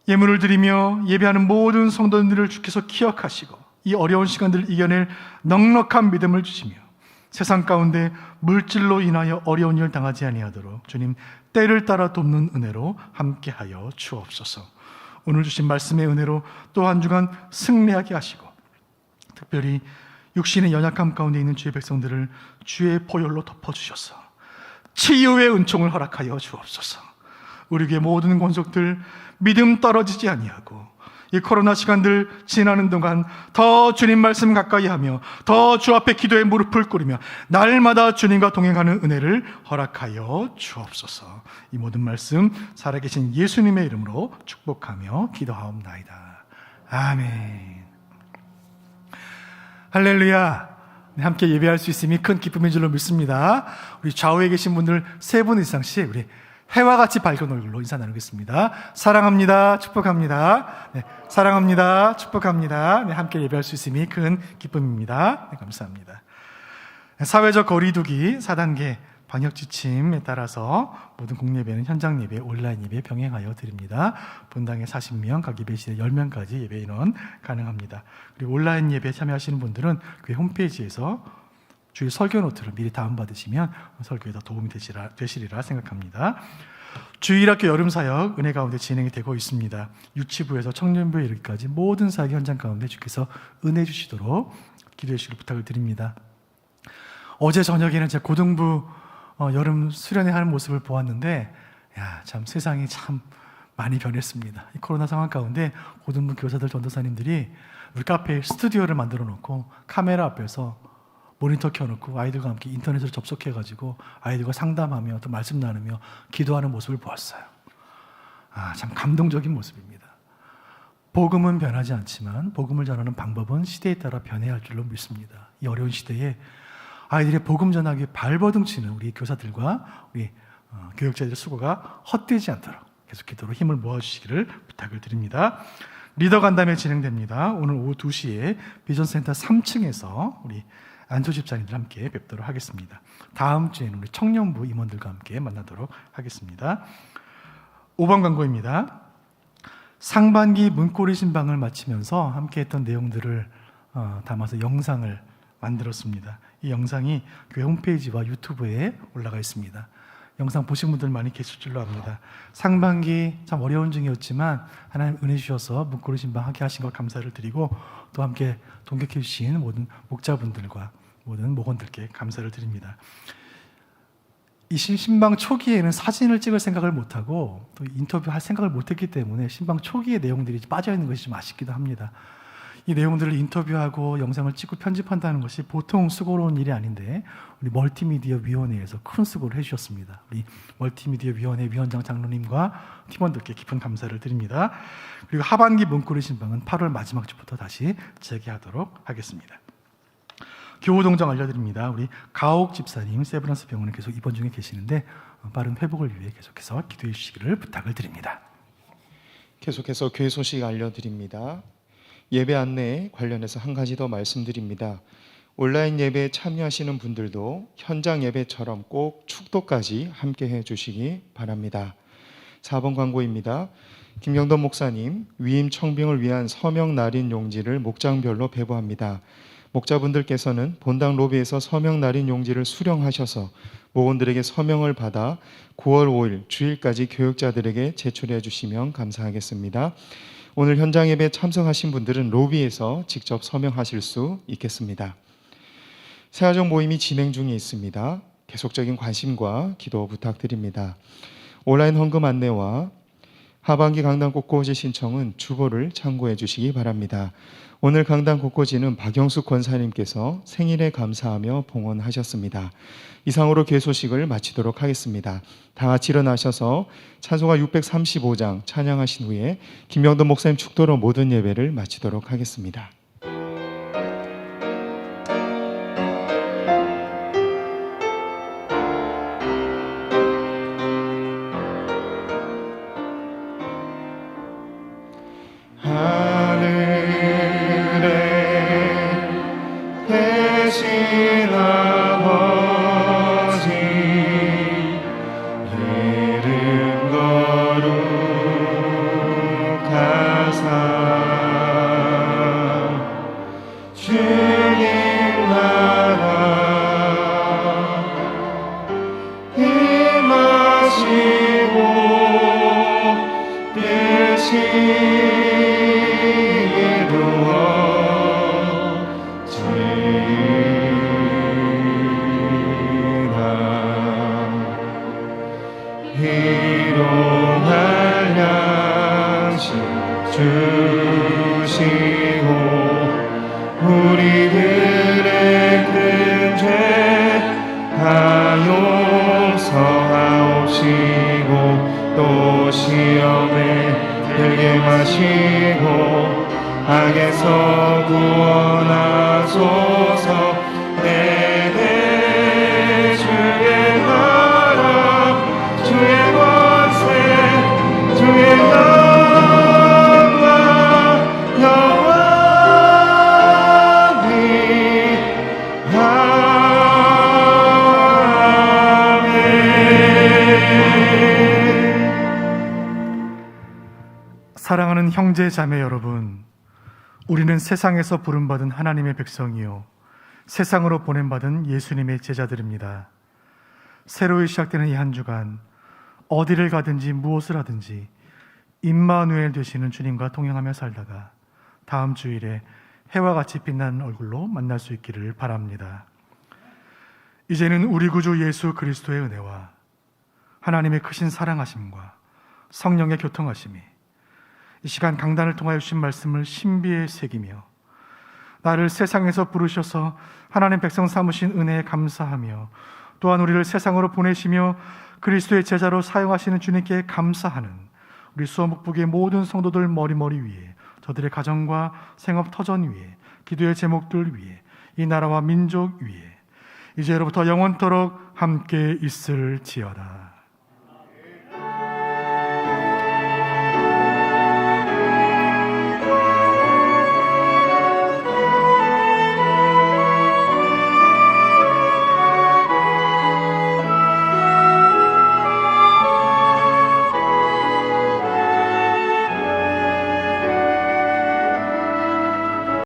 예물을 드리며 예배하는 모든 성도들을 주께서 기억하시고 이 어려운 시간들을 이겨낼 넉넉한 믿음을 주시며 세상 가운데 물질로 인하여 어려운 일 당하지 아니하도록 주님 때를 따라 돕는 은혜로 함께하여 주옵소서. 오늘 주신 말씀의 은혜로 또 한 주간 승리하게 하시고 특별히 육신의 연약함 가운데 있는 주의 백성들을 주의 보혈로 덮어주셔서 치유의 은총을 허락하여 주옵소서. 우리 교회 모든 권속들 믿음 떨어지지 아니하고 이 코로나 시간들 지나는 동안 더 주님 말씀 가까이 하며 더 주 앞에 기도에 무릎을 꿇으며 날마다 주님과 동행하는 은혜를 허락하여 주옵소서. 이 모든 말씀 살아계신 예수님의 이름으로 축복하며 기도하옵나이다. 아멘. 할렐루야. 네, 함께 예배할 수 있음이 큰 기쁨인 줄로 믿습니다. 우리 좌우에 계신 분들 3분 이상씩 우리 해와 같이 밝은 얼굴로 인사 나누겠습니다. 사랑합니다. 축복합니다. 네, 사랑합니다. 축복합니다. 네, 함께 예배할 수 있음이 큰 기쁨입니다. 네, 감사합니다. 네, 사회적 거리두기 4단계 방역 지침에 따라서 모든 공예배는 현장 예배, 온라인 예배 병행하여 드립니다. 본당에 40명, 각 예배실에 10명까지 예배 인원 가능합니다. 그리고 온라인 예배 참여하시는 분들은 교회 홈페이지에서 주일 설교 노트를 미리 다운받으시면 설교에 더 도움이 되시리라 생각합니다. 주일학교 여름사역 은혜 가운데 진행이 되고 있습니다. 유치부에서 청년부에 이르기까지 모든 사역 현장 가운데 주께서 은혜 주시도록 기도해 주시길 부탁을 드립니다. 어제 저녁에는 제 고등부 여름 수련회 하는 모습을 보았는데 참 세상이 참 많이 변했습니다. 이 코로나 상황 가운데 고등부 교사들 전도사님들이 우리 카페에 스튜디오를 만들어 놓고 카메라 앞에서 모니터 켜놓고 아이들과 함께 인터넷으로 접속해가지고 아이들과 상담하며 또 말씀 나누며 기도하는 모습을 보았어요. 참 감동적인 모습입니다. 복음은 변하지 않지만 복음을 전하는 방법은 시대에 따라 변해야 할 줄로 믿습니다. 이 어려운 시대에 아이들의 복음 전하기에 발버둥치는 우리 교사들과 우리 교육자들의 수고가 헛되지 않도록 계속 기도로 힘을 모아주시기를 부탁을 드립니다. 리더 간담회 진행됩니다. 오늘 오후 2시에 비전센터 3층에서 우리 안조 집사님들 함께 뵙도록 하겠습니다. 다음 주에는 우리 청년부 임원들과 함께 만나도록 하겠습니다. 5번 광고입니다. 상반기 문고리 신방을 마치면서 함께 했던 내용들을 담아서 영상을 만들었습니다. 이 영상이 교회 홈페이지와 유튜브에 올라가 있습니다. 영상 보신 분들 많이 계실 줄로 압니다. 상반기 참 어려운 중이었지만 하나님 은혜 주셔서 문고리 신방 하게 하신 것 감사를 드리고 또 함께 동역해 주신 모든 목자분들과 모든 목원들께 감사를 드립니다. 이 신방 초기에는 사진을 찍을 생각을 못하고 또 인터뷰할 생각을 못했기 때문에 신방 초기의 내용들이 빠져있는 것이 좀 아쉽기도 합니다. 이 내용들을 인터뷰하고 영상을 찍고 편집한다는 것이 보통 수고로운 일이 아닌데 우리 멀티미디어 위원회에서 큰 수고를 해주셨습니다. 우리 멀티미디어 위원회 위원장 장로님과 팀원들께 깊은 감사를 드립니다. 그리고 하반기 문고리 신방은 8월 마지막 주부터 다시 재개하도록 하겠습니다. 교우 동정 알려드립니다. 우리 가옥 집사님 세브란스 병원에 계속 입원 중에 계시는데 빠른 회복을 위해 계속해서 기도해 주시기를 부탁을 드립니다. 계속해서 교회 소식 알려드립니다. 예배 안내 관련해서 한 가지 더 말씀드립니다. 온라인 예배에 참여하시는 분들도 현장 예배처럼 꼭 축도까지 함께 해주시기 바랍니다. 4번 광고입니다. 김경돈 목사님 위임 청빙을 위한 서명 날인 용지를 목장별로 배부합니다. 목자분들께서는 본당 로비에서 서명 날인 용지를 수령하셔서 목원들에게 서명을 받아 9월 5일 주일까지 교육자들에게 제출해 주시면 감사하겠습니다. 오늘 현장 예배에 참석하신 분들은 로비에서 직접 서명하실 수 있겠습니다. 새가족 모임이 진행 중에 있습니다. 계속적인 관심과 기도 부탁드립니다. 온라인 헌금 안내와 하반기 강단 꽃꽂이 신청은 주보를 참고해 주시기 바랍니다. 오늘 강단 꽃꽂이는 박영숙 권사님께서 생일에 감사하며 봉헌하셨습니다. 이상으로 교회 소식을 마치도록 하겠습니다. 다 같이 일어나셔서 찬송가 635장 찬양하신 후에 김명돈 목사님 축도로 모든 예배를 마치도록 하겠습니다. 희롱할 양식 주 또 시험에 들게 마시고 악에서 구원하소서. 내게 주의 나라 주의 권세 주의 영광 영원히 사랑하는 형제 자매 여러분, 우리는 세상에서 부름받은 하나님의 백성이요 세상으로 보냄받은 예수님의 제자들입니다. 새로이 시작되는 이 한 주간 어디를 가든지 무엇을 하든지 임마누엘 되시는 주님과 동행하며 살다가 다음 주일에 해와 같이 빛나는 얼굴로 만날 수 있기를 바랍니다. 이제는 우리 구주 예수 그리스도의 은혜와 하나님의 크신 사랑하심과 성령의 교통하심이 이 시간 강단을 통하여 주신 말씀을 신비에 새기며 나를 세상에서 부르셔서 하나님 백성 삼으신 은혜에 감사하며 또한 우리를 세상으로 보내시며 그리스도의 제자로 사용하시는 주님께 감사하는 우리 수원북북의 모든 성도들 머리머리 위에, 저들의 가정과 생업 터전 위에, 기도의 제목들 위에, 이 나라와 민족 위에 이제로부터 영원토록 함께 있을지어다.